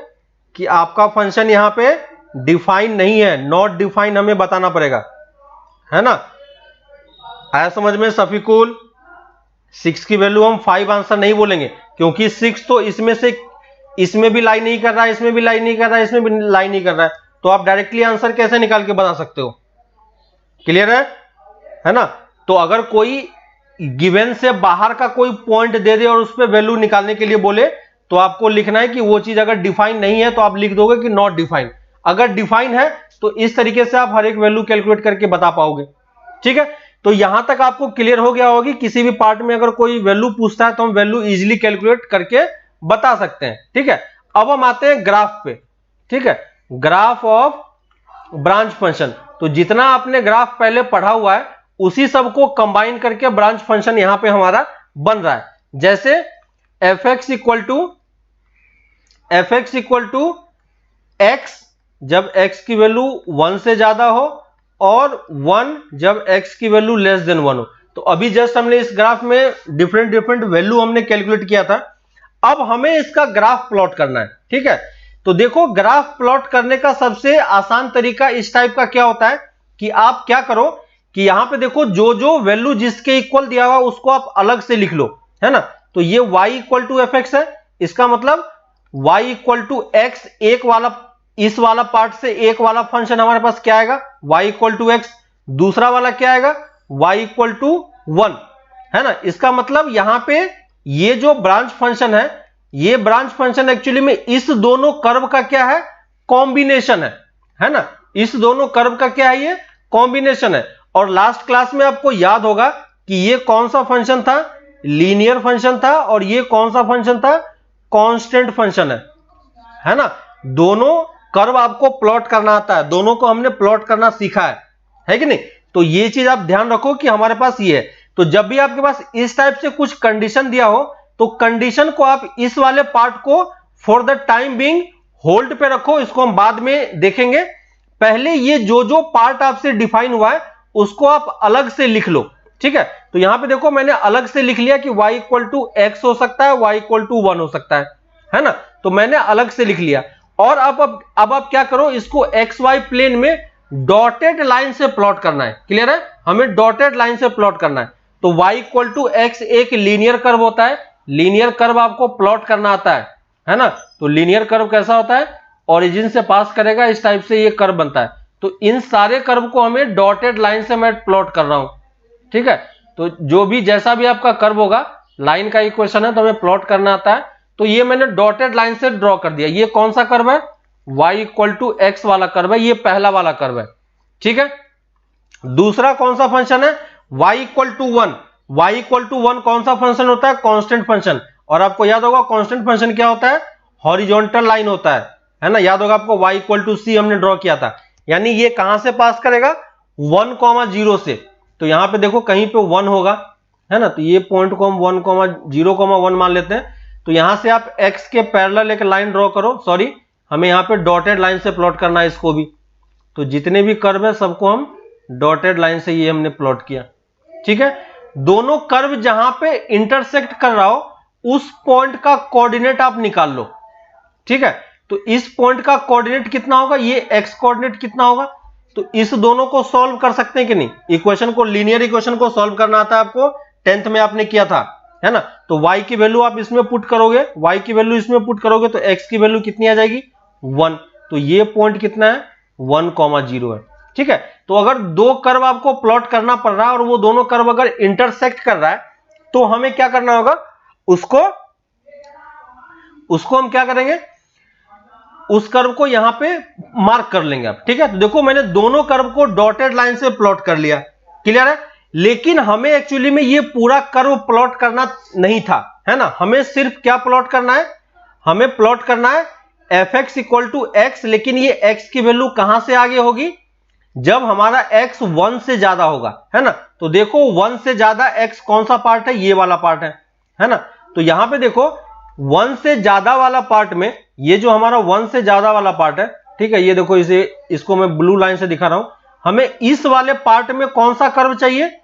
कि आपका फंक्शन यहां पे डिफाइन नहीं है, नॉट डिफाइन हमें बताना पड़ेगा, है ना? आया समझ में सफीकुल? 6 की वैल्यू हम 5 आंसर नहीं बोलेंगे, क्योंकि 6 तो इसमें से इसमें भी लाई नहीं कर रहा है, इसमें भी लाई नहीं कर रहा है, इसमें भी लाई नहीं कर रहा है, तो आप डायरेक्टली आंसर कैसे निकाल के बता सकते हो? क्लियर है ना? तो अगर कोई गिवन से बाहर का कोई पॉइंट दे दे और उस पर वैल्यू निकालने के लिए बोले तो आपको लिखना है कि वो चीज अगर डिफाइन नहीं है तो आप लिख दोगे कि नॉट डिफाइन। अगर डिफाइन है तो इस तरीके से आप हर एक वैल्यू कैलकुलेट करके बता पाओगे। ठीक है, तो यहां तक आपको क्लियर हो गया होगी। किसी भी पार्ट में अगर कोई वैल्यू पूछता है तो हम वैल्यू इजीली कैलकुलेट करके बता सकते हैं। ठीक है, अब हम आते हैं ग्राफ पे। ठीक है, ग्राफ ऑफ ब्रांच फंक्शन। तो जितना आपने ग्राफ पहले पढ़ा हुआ है उसी सब को कंबाइन करके ब्रांच फंक्शन यहां पे हमारा बन रहा है। जैसे fx इक्वल टू x जब x की वैल्यू 1 से ज्यादा हो और 1 जब x की वैल्यू लेस देन 1 हो। तो अभी जस्ट हमने इस ग्राफ में डिफरेंट डिफरेंट वैल्यू हमने कैलकुलेट किया था। अब हमें इसका ग्राफ प्लॉट करना है, ठीक है। तो देखो ग्राफ प्लॉट करने का सबसे आसान तरीका इस टाइप का क्या होता है कि आप क्या करो कि यहां पे देखो जो जो वैल्यू जिसके इक्वल दिया हुआ उसको आप अलग से लिख लो, है ना। तो ये y equal to f x है, इसका मतलब y इक्वल टू एक्स, एक वाला इस वाला पार्ट से एक वाला फंक्शन हमारे पास क्या आएगा y इक्वल टू एक्स, दूसरा वाला क्या आएगा y इक्वल टू 1, है ना। इसका मतलब यहां पे ये जो ब्रांच फंक्शन है, ये ब्रांच फंक्शन एक्चुअली में इस दोनों कर्व का क्या है, कॉम्बिनेशन है ना। इस दोनों कर्व का क्या है, ये कॉम्बिनेशन है। और लास्ट क्लास में आपको याद होगा कि ये कौन सा फंक्शन था, लीनियर फंक्शन था, और ये कौन सा फंक्शन था, कांस्टेंट फंक्शन है ना। दोनों कर्व आपको प्लॉट करना आता है, दोनों को हमने प्लॉट करना सीखा है कि नहीं। तो ये चीज आप ध्यान रखो कि हमारे पास ये है। तो जब भी आपके पास इस टाइप से कुछ कंडीशन दिया हो तो कंडीशन को आप इस वाले पार्ट को for the time being hold पे रखो, इसको हम बाद में देखेंगे। पहले ये जो जो पार्ट आपसे डिफाइन हुआ है उसको आप अलग से लिख लो, ठीक है। तो यहां पे देखो मैंने अलग से लिख लिया कि y इक्वल टू एक्स हो सकता है, y इक्वल टू 1 हो सकता है ना। तो मैंने अलग से लिख लिया। और अब आप क्या करो, इसको एक्स वाई प्लेन में डॉटेड लाइन से प्लॉट करना है, क्लियर है। हमें डॉटेड लाइन से प्लॉट करना है। तो y इक्वल टू एक्स एक लीनियर कर्व होता है, लीनियर कर्व आपको प्लॉट करना आता है ना। तो लीनियर कर्व कैसा होता है, ओरिजिन से पास करेगा, इस टाइप से ये कर्व बनता है। तो इन सारे कर्व को हमें डॉटेड लाइन से मैं प्लॉट कर रहा हूं, ठीक है। तो जो भी जैसा भी आपका कर्व होगा, लाइन का इक्वेशन है तो हमें प्लॉट करना आता है। तो ये मैंने डॉटेड लाइन से ड्रॉ कर दिया। ये कौन सा कर्व है, y इक्वल टू एक्स वाला कर्व है, ये पहला वाला कर्व है, ठीक है। दूसरा कौन सा फंक्शन है, y equal to 1। y equal to 1 कौन सा फंक्शन होता है, कांस्टेंट फंक्शन। और आपको याद होगा कांस्टेंट फंक्शन क्या होता है, हॉरिजॉन्टल लाइन होता है ना। याद होगा आपको y इक्वल टू सी हमने ड्रॉ किया था। यानी ये कहां से पास करेगा, 1,0 से। तो यहां पे देखो कहीं पे 1 होगा, है ना। तो ये पॉइंट को हम 1,0,1 मान लेते हैं। तो यहां से आप x के पैरेलल एक लाइन ड्रॉ करो, सॉरी हमें यहां पे डॉटेड लाइन से प्लॉट करना है इसको भी। तो जितने भी कर्व है सबको हम डॉटेड लाइन से ये हमने प्लॉट किया, ठीक है। दोनों कर्व जहां पे इंटरसेक्ट कर रहा हो उस पॉइंट का कोऑर्डिनेट आप निकाल लो, ठीक है। तो इस पॉइंट का कोऑर्डिनेट कितना होगा, ये x कोऑर्डिनेट कितना होगा। तो इस दोनों को सॉल्व कर सकते हैं कि नहीं, इक्वेशन को, लीनियर इक्वेशन को सॉल्व करना आता है आपको, 10th में आपने किया था, है ना। तो y की वैल्यू आप इसमें पुट करोगे, y की वैल्यू इसमें पुट करोगे तो x की वैल्यू कितनी आ जाएगी, 1। तो ये पॉइंट कितना है, 1,0 है, ठीक है। तो अगर दो कर्व आपको प्लॉट करना पड़ रहा है और वो दोनों कर्व अगर इंटरसेक्ट कर रहा है तो हमें क्या करना होगा, उसको हम क्या करेंगे, उस कर्व को यहां पे मार्क कर लेंगे आप, ठीक है। तो देखो मैंने दोनों कर्व को डॉटेड लाइन से प्लॉट कर लिया, क्लियर है। लेकिन हमें एक्चुअली में ये पूरा कर्व प्लॉट करना नहीं था, है ना। हमें सिर्फ क्या प्लॉट करना है, हमें प्लॉट करना है f x equal to x. लेकिन ये एक्स की वैल्यू कहां से आगे होगी, जब हमारा x 1 से ज्यादा होगा, है ना। तो देखो 1 से ज्यादा x कौन सा पार्ट है, ये वाला पार्ट है ना। तो यहां पे देखो 1 से ज्यादा वाला पार्ट में, ये जो हमारा 1 से ज्यादा वाला पार्ट है, ठीक है। ये देखो इसको मैं ब्लू लाइन से दिखा रहा हूं। हमें इस वाले पार्ट में कौन सा कर्व चाहिए,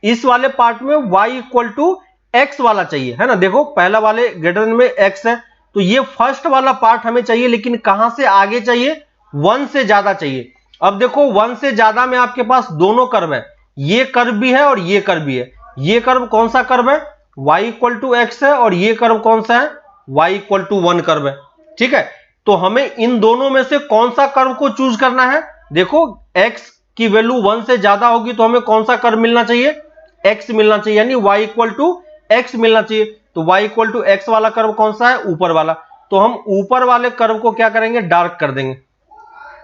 इस वाले पार्ट में y इक्वल टू एक्स वाला चाहिए, है ना। देखो पहला वाले ग्रेटर देन में x है, तो ये फर्स्ट वाला पार्ट हमें चाहिए, लेकिन कहां से आगे चाहिए, 1 से ज्यादा चाहिए। अब देखो 1 से ज्यादा में आपके पास दोनों कर्व है, ये कर्व भी है और ये कर्व भी है। ये कर्व कौन सा कर्व है, y इक्वल टू एक्स है, और ये कर्व कौन सा है, y इक्वल टू 1 कर्व है, ठीक है। तो हमें इन दोनों में से कौन सा कर्व को चूज करना है। देखो x की वैल्यू 1 से ज्यादा होगी तो हमें कौन सा कर्व मिलना चाहिए, x मिलना चाहिए, यानी y इक्वल टू एक्स मिलना चाहिए। तो y इक्वल टू एक्स वाला कर्व कौन सा है, ऊपर वाला। तो हम ऊपर वाले कर्व को क्या करेंगे, डार्क कर देंगे,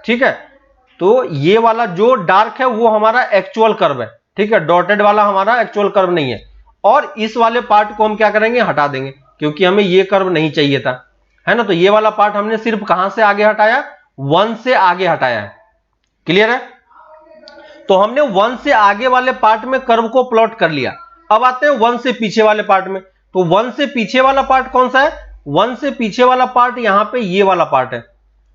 ठीक है। तो ये वाला जो डार्क है वो हमारा एक्चुअल कर्व है, ठीक है। डॉटेड वाला हमारा एक्चुअल कर्व नहीं है। और इस वाले पार्ट को हम क्या करेंगे, हटा देंगे, क्योंकि हमें ये कर्व नहीं चाहिए था, है ना। तो ये वाला पार्ट हमने सिर्फ कहां से आगे हटाया, 1 से आगे हटाया है, क्लियर है। तो हमने 1 से आगे वाले पार्ट में कर्व को प्लॉट कर लिया। अब आते हैं 1 से पीछे वाले पार्ट में। तो 1 से पीछे वाला पार्ट कौन सा है, 1 से पीछे वाला पार्ट यहां पे ये वाला पार्ट है,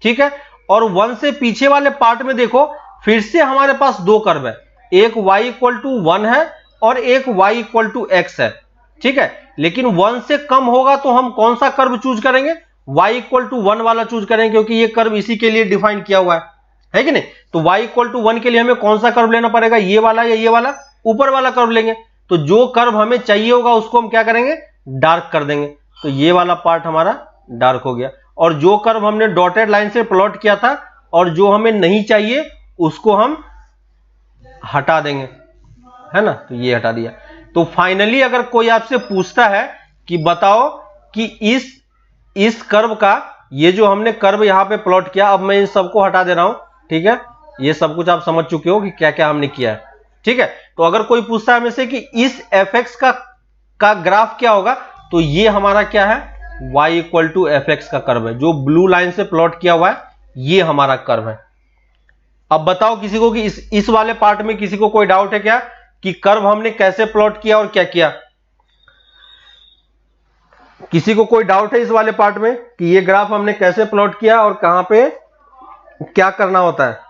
ठीक है। और 1 से पीछे वाले पार्ट में देखो फिर से हमारे पास दो कर्व है, एक y इक्वल टू 1 है और एक y इक्वल टू एक्स है, ठीक है। लेकिन 1 से कम होगा तो हम कौन सा कर्व चूज करेंगे, y इक्वल टू 1 वाला चूज करेंगे, क्योंकि ये कर्व इसी के लिए डिफाइन किया हुआ है कि नहीं। तो y इक्वल टू 1 के लिए हमें कौन सा कर्व लेना पड़ेगा, ये वाला या ये वाला, ऊपर वाला कर्व लेंगे। तो जो कर्व हमें चाहिए होगा उसको हम क्या करेंगे, डार्क कर देंगे। तो ये वाला पार्ट हमारा डार्क हो गया, और जो कर्व हमने डॉटेड लाइन से प्लॉट किया था और जो हमें नहीं चाहिए उसको हम हटा देंगे, है ना। तो ये हटा दिया। तो फाइनली अगर कोई आपसे पूछता है कि बताओ कि इस कर्व का, ये जो हमने कर्व यहां पे प्लॉट किया, अब मैं इन सबको हटा दे रहा हूं, ठीक है। ये सब कुछ आप समझ चुके हो कि क्या क्या हमने किया है, ठीक है। तो अगर कोई पूछता है हमें से कि इस fx का ग्राफ क्या होगा, तो ये हमारा क्या है, y इक्वल टू fx का कर्व है, जो ब्लू लाइन से प्लॉट किया हुआ है, ये हमारा कर्व है। अब बताओ किसी को कि इस वाले पार्ट में किसी को कोई डाउट है क्या, कि कर्व हमने कैसे प्लॉट किया और क्या किया। किसी को कोई डाउट है इस वाले पार्ट में कि ये ग्राफ हमने कैसे प्लॉट किया और कहां पे क्या करना होता है।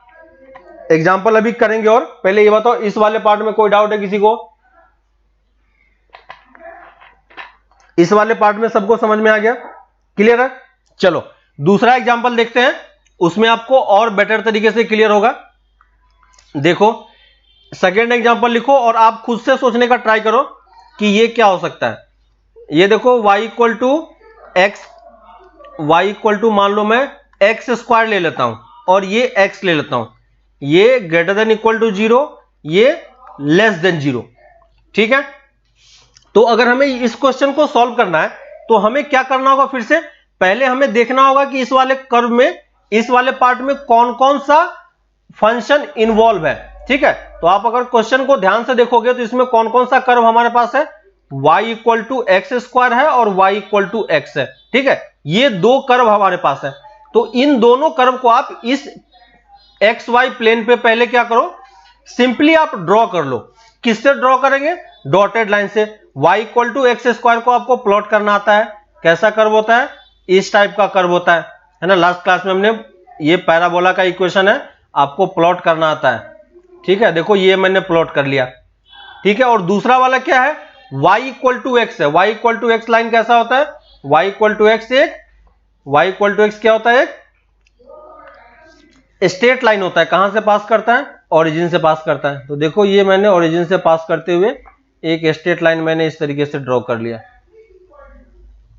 एग्जाम्पल अभी करेंगे, और पहले ये बताओ इस वाले पार्ट में कोई डाउट है किसी को, इस वाले पार्ट में सबको समझ में आ गया, क्लियर है। चलो दूसरा एग्जाम्पल देखते हैं, उसमें आपको और बेटर तरीके से क्लियर होगा। देखो सेकेंड एग्जाम्पल लिखो और आप खुद से सोचने का ट्राई करो कि ये क्या हो सकता है। ये देखो y equal to x, y equal to मान लो मैं एक्स स्क्वायर ले लेता हूं और ये x ले लेता हूं, ये ग्रेटर देन इक्वल टू 0, ये लेस देन 0, ठीक है। तो अगर हमें इस क्वेश्चन को सॉल्व करना है तो हमें क्या करना होगा, फिर से पहले हमें देखना होगा कि इस वाले कर्व में, इस वाले पार्ट में कौन कौन सा फंक्शन इन्वॉल्व है, ठीक है। तो आप अगर क्वेश्चन को ध्यान से देखोगे तो इसमें कौन कौन सा कर्व हमारे पास है, y equal to x square है और y इक्वल टू एक्स है, ठीक है। ये दो कर्व हमारे पास है। तो इन दोनों कर्व को आप इस एक्स वाई प्लेन पे पहले क्या करो, सिंपली आप ड्रॉ कर लो। किससे ड्रॉ करेंगे, डॉटेड लाइन से। y equal to x square को आपको प्लॉट करना आता है, कैसा कर्व होता है, इस टाइप का कर्व होता है ना। लास्ट क्लास में हमने ये पैराबोला का इक्वेशन है, आपको प्लॉट करना आता है, ठीक है। देखो ये मैंने प्लॉट कर लिया, ठीक है। और दूसरा वाला क्या है, y इक्वल टू एक्स है। y equal to x line कैसा होता है, y इक्वल टू एक्स क्या होता है, एक स्ट्रेट लाइन होता है। कहां से पास करता है, ओरिजिन से पास करता है। तो देखो ये मैंने ओरिजिन से पास करते हुए एक स्ट्रेट लाइन मैंने इस तरीके से ड्रॉ कर लिया,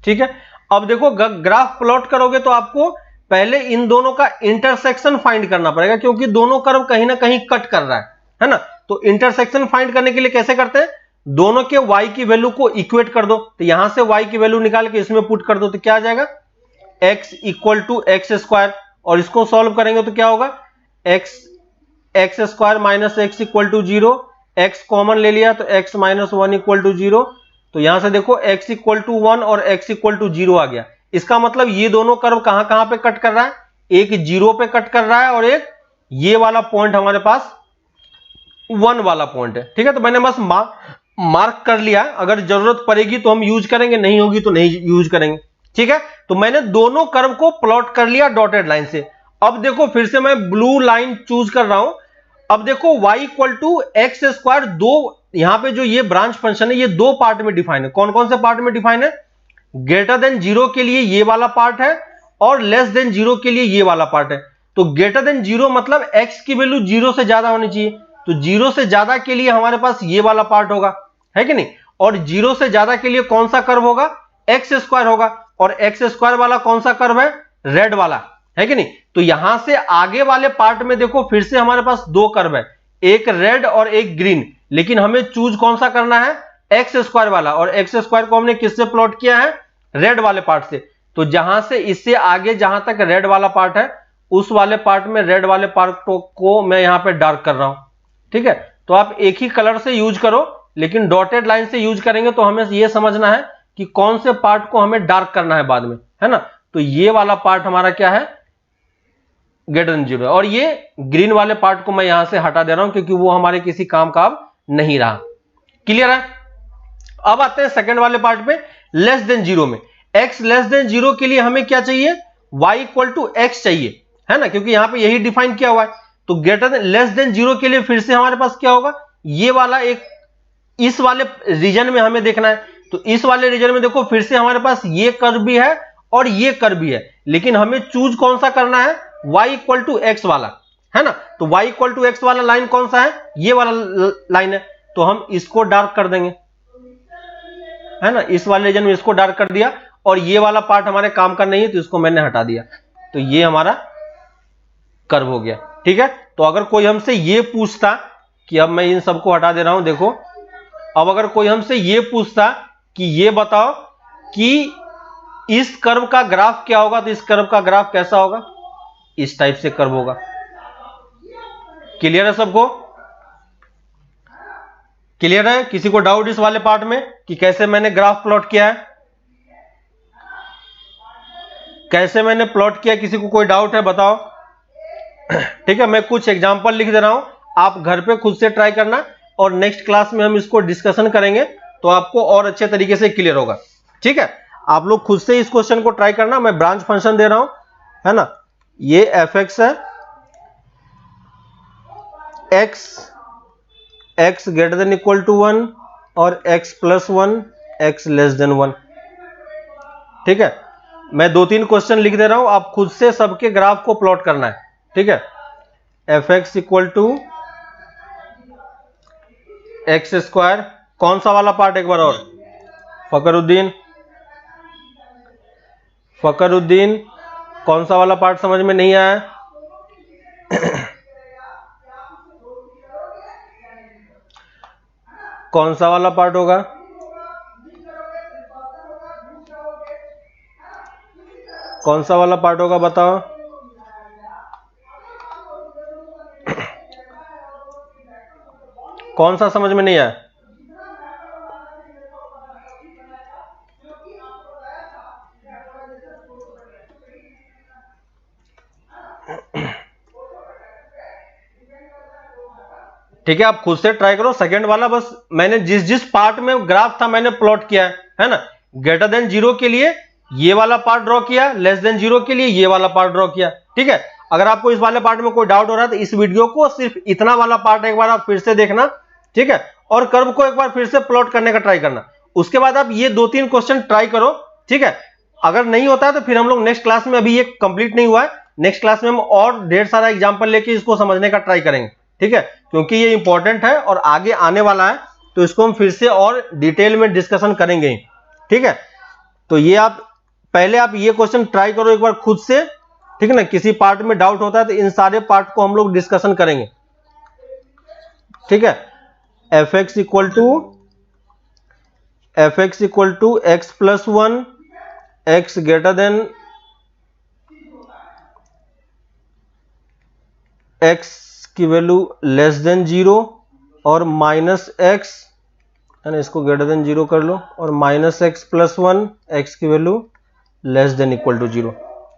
ठीक है। अब देखो ग्राफ प्लॉट करोगे तो आपको पहले इन दोनों का इंटरसेक्शन फाइंड करना पड़ेगा, क्योंकि दोनों कर्व कहीं ना कहीं कट कर रहा है ना। तो इंटरसेक्शन फाइंड करने के लिए कैसे करते हैं, दोनों के y की वैल्यू को इक्वेट कर दो। तो यहां से y की वैल्यू निकाल के इसमें पुट कर दो, तो क्या आ जाएगा, x equal to x square. और इसको सॉल्व करेंगे तो क्या होगा, x square minus x equal to 0, x common ले लिया तो x माइनस 1 इक्वल टू 0। तो यहां से देखो x इक्वल टू 1 और x इक्वल टू 0 आ गया। इसका मतलब ये दोनों कर्व कहां कहां पे कट कर रहा है, एक 0 पे कट कर रहा है और एक ये वाला पॉइंट हमारे पास 1 वाला पॉइंट है, ठीक है। तो मैंने बस मार्क कर लिया, अगर जरूरत पड़ेगी तो हम यूज करेंगे, नहीं होगी तो नहीं यूज करेंगे, ठीक है। तो मैंने दोनों कर्व को प्लॉट कर लिया डॉटेड लाइन से। अब देखो फिर से मैं ब्लू लाइन चूज कर रहा हूं। अब देखो y equal to x square, दो यहां पे जो ये ब्रांच फंक्शन है ये दो पार्ट में डिफाइन है। कौन कौन से पार्ट में डिफाइन है, ग्रेटर देन 0 के लिए ये वाला पार्ट है और लेस देन 0 के लिए ये वाला पार्ट है। तो ग्रेटर देन 0 मतलब x की वैल्यू 0 से ज्यादा होनी चाहिए, तो 0 से ज्यादा के लिए हमारे पास ये वाला पार्ट होगा, है कि नहीं। और 0 से ज्यादा के लिए कौन सा कर्व होगा, एक्स स्क्वायर होगा। और एक्स स्क्वायर वाला कौन सा कर्व है, रेड वाला, है कि नहीं। तो यहां से आगे वाले पार्ट में देखो फिर से हमारे पास दो कर्व है, एक रेड और एक ग्रीन। लेकिन हमें चूज कौन सा करना है, एक्स स्क्वायर वाला। और एक्स स्क्वायर को हमने किससे प्लॉट किया है, रेड वाले पार्ट से। तो जहां से इससे आगे जहां तक रेड वाला पार्ट है, उस वाले पार्ट में रेड वाले पार्ट को मैं यहां पे डार्क कर रहा हूं, ठीक है। तो आप एक ही कलर से यूज करो, लेकिन डॉटेड लाइन से यूज करेंगे तो हमें यह समझना है कि कौन से पार्ट को हमें डार्क करना है बाद में, है ना। तो ये वाला पार्ट हमारा क्या है, ग्रेटर देन 0 है। और ये ग्रीन वाले पार्ट को मैं यहां से हटा दे रहा हूं क्योंकि वो हमारे किसी काम का अब नहीं रहा, क्लियर है। अब आते हैं सेकंड वाले पार्ट पे, लेस देन 0 में। x लेस देन 0 के लिए हमें क्या चाहिए, y इक्वल टू एक्स चाहिए, है ना, क्योंकि यहां पे यही डिफाइन किया हुआ है। तो ग्रेटर देन लेस देन 0 के लिए फिर से हमारे पास क्या होगा, ये वाला एक इस वाले रीजन में हमें देखना है। तो इस वाले रीजन में देखो फिर से हमारे पास ये कर्व भी है और ये कर्व भी है, लेकिन हमें चूज कौन सा करना है, y इक्वल टू एक्स वाला, है ना। तो y इक्वल टू एक्स वाला लाइन कौन सा है, ये वाला लाइन है। तो हम इसको डार्क कर देंगे, है ना, इस वाले रीजन में इसको डार्क कर दिया, और ये वाला पार्ट हमारे काम का नहीं है तो इसको मैंने हटा दिया। तो ये हमारा कर्व हो गया, ठीक है। तो अगर कोई हमसे ये पूछता कि, अब मैं इन सबको हटा दे रहा हूं, देखो, अब अगर कोई हमसे ये पूछता कि ये बताओ कि इस कर्व का ग्राफ क्या होगा, तो इस कर्व का ग्राफ कैसा होगा, इस टाइप से कर्व होगा। क्लियर है सबको, क्लियर है? किसी को डाउट इस वाले पार्ट में कि कैसे मैंने ग्राफ प्लॉट किया है, कैसे मैंने प्लॉट किया, किसी को कोई डाउट है बताओ। ठीक है, मैं कुछ एग्जांपल लिख दे रहा हूं, आप घर पे खुद से ट्राई करना, और नेक्स्ट क्लास में हम इसको डिस्कशन करेंगे तो आपको और अच्छे तरीके से क्लियर होगा। ठीक है, आप लोग खुद से इस क्वेश्चन को ट्राई करना। मैं ब्रांच फंक्शन दे रहा हूं, है ना, ये fx है, x greater than equal to 1 और x plus 1 x less than 1। ठीक है, मैं 2-3 क्वेश्चन लिख दे रहा हूं, आप खुद से सबके ग्राफ को प्लॉट करना है। ठीक है, fx equal to x square, कौन सा वाला पार्ट, एक बार और, फकरुद्दीन कौन सा वाला पार्ट समझ में नहीं आया? कौन सा वाला पार्ट होगा? कौन सा वाला पार्ट होगा बताओ। कौन सा समझ में नहीं आया? ठीक है, आप खुद से ट्राई करो। सेकंड वाला बस मैंने जिस पार्ट में ग्राफ था मैंने प्लॉट किया है ना। ग्रेटर देन 0 के लिए ये वाला पार्ट ड्रॉ किया, लेस देन 0 के लिए ये वाला पार्ट ड्रॉ किया। ठीक है, अगर आपको इस वाले पार्ट में कोई डाउट हो रहा है तो इस वीडियो को सिर्फ इतना वाला पार्ट एक बार आप फिर से देखना। ठीक है, और कर्व को एक बार फिर से प्लॉट करने का ट्राई करना। उसके बाद आप ये 2-3 क्वेश्चन ट्राई करो। ठीक है, अगर नहीं होता है तो फिर हम लोग नेक्स्ट क्लास में, अभी ये कंप्लीट नहीं हुआ है, नेक्स्ट क्लास में हम और ढेर सारा एग्जांपल लेके इसको समझने का ट्राई करेंगे। ठीक है, क्योंकि ये इंपॉर्टेंट है और आगे आने वाला है, तो इसको हम फिर से और डिटेल में डिस्कशन करेंगे। ठीक है, तो ये आप पहले आप ये क्वेश्चन ट्राई करो एक बार खुद से। ठीक है ना, किसी पार्ट में डाउट होता है तो इन सारे पार्ट को हम लोग डिस्कशन करेंगे। ठीक है, fx equal to x plus 1 x greater than x की वैल्यू लेस देन 0 और माइनस x, है ना, इसको ग्रेटर देन 0 कर लो, और माइनस x प्लस 1 x की value less than equal to 0।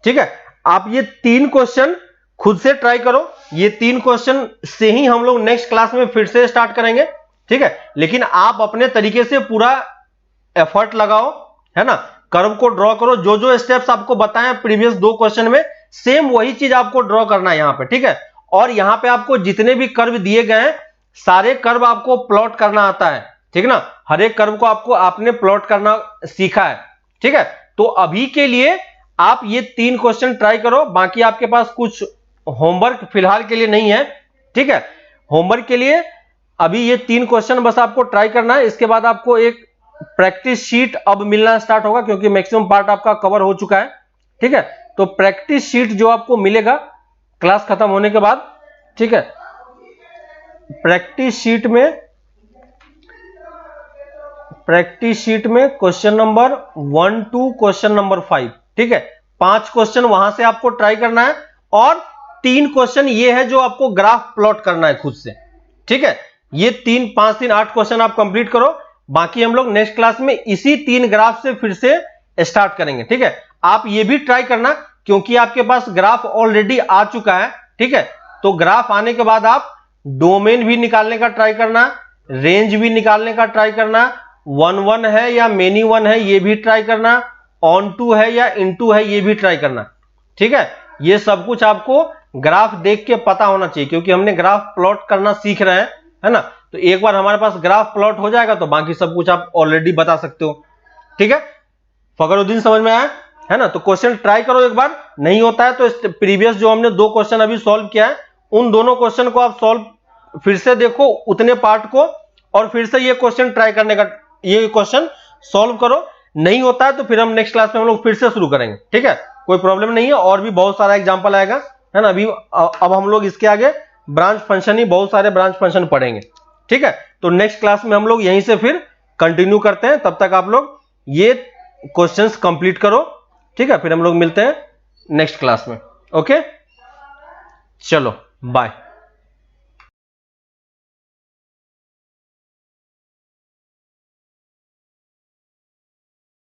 ठीक है, आप ये 3 क्वेश्चन खुद से ट्राई करो। ये 3 क्वेश्चन से ही हम लोग नेक्स्ट क्लास में फिर से स्टार्ट करेंगे। ठीक है, लेकिन आप अपने तरीके से पूरा एफर्ट लगाओ, है ना, कर्व को ड्रॉ करो। जो जो स्टेप्स आपको बताए प्रीवियस 2 क्वेश्चन में, सेम वही चीज आपको ड्रॉ करना है यहां पे। ठीक है, और यहां पे आपको जितने भी कर्व दिए गए हैं सारे कर्व आपको प्लॉट करना आता है। ठीक ना, हर एक कर्व को आपने प्लॉट करना सीखा है। ठीक है, तो अभी के लिए आप ये 3 क्वेश्चन ट्राई करो। बाकी आपके पास कुछ होमवर्क फिलहाल के लिए नहीं है। ठीक है, होमवर्क के लिए अभी ये 3 क्वेश्चन बस आपको ट्राई करना है। इसके बाद आपको एक प्रैक्टिस शीट अब मिलना स्टार्ट होगा, क्योंकि मैक्सिमम पार्ट आपका कवर हो चुका है। ठीक है, तो प्रैक्टिस शीट जो आपको मिलेगा क्लास खत्म होने के बाद। ठीक है, प्रैक्टिस शीट में question number 1 to question number 5। ठीक है, 5 क्वेश्चन वहां से आपको ट्राई करना है, और 3 क्वेश्चन ये है जो आपको ग्राफ प्लॉट करना है खुद से। ठीक है, ये 3, 5, 3, 8 क्वेश्चन आप कंप्लीट करो। बाकी हम लोग नेक्स्ट क्लास में इसी 3 ग्राफ से फिर से स्टार्ट करेंगे। ठीक है, आप ये भी ट्राई करना, क्योंकि आपके पास ग्राफ ऑलरेडी आ चुका है। ठीक है, तो ग्राफ आने के बाद आप डोमेन भी निकालने का ट्राई करना, रेंज भी निकालने का ट्राई करना, 1-1 है या मेनी 1 है ये भी ट्राई करना, ऑन टू है या इनटू है ये भी ट्राई करना। ठीक है, ये सब कुछ आपको ग्राफ देख के पता होना चाहिए, क्योंकि हमने ग्राफ प्लॉट करना सीख रहे हैं, है ना। तो एक बार हमारे पास ग्राफ प्लॉट हो जाएगा तो बाकी सब कुछ आप ऑलरेडी बता सकते हो। ठीक है, फखरुद्दीन समझ में आया है ना? तो क्वेश्चन ट्राई करो, एक बार नहीं होता है तो प्रीवियस जो हमने 2 क्वेश्चन अभी सॉल्व किया है उन दोनों क्वेश्चन को आप सॉल्व फिर से देखो उतने पार्ट को, और फिर से ये क्वेश्चन ट्राई करने का, ये क्वेश्चन सॉल्व करो। नहीं होता है तो फिर हम नेक्स्ट क्लास में हम लोग फिर से शुरू करेंगे। ठीक है, कोई प्रॉब्लम नहीं है, और भी बहुत सारा एग्जांपल आएगा, है ना? अभी अब हम लोग इसके आगे ब्रांच फंक्शन ही बहुत सारे ब्रांच फंक्शन पढ़ेंगे। ठीक है, तो नेक्स्ट क्लास में हम लोग यहीं से फिर कंटिन्यू करते हैं। तब तक आप लोग ये क्वेश्चंस कंप्लीट करो। ठीक है, फिर हम लोग मिलते हैं नेक्स्ट क्लास में। ओके, चलो बाय।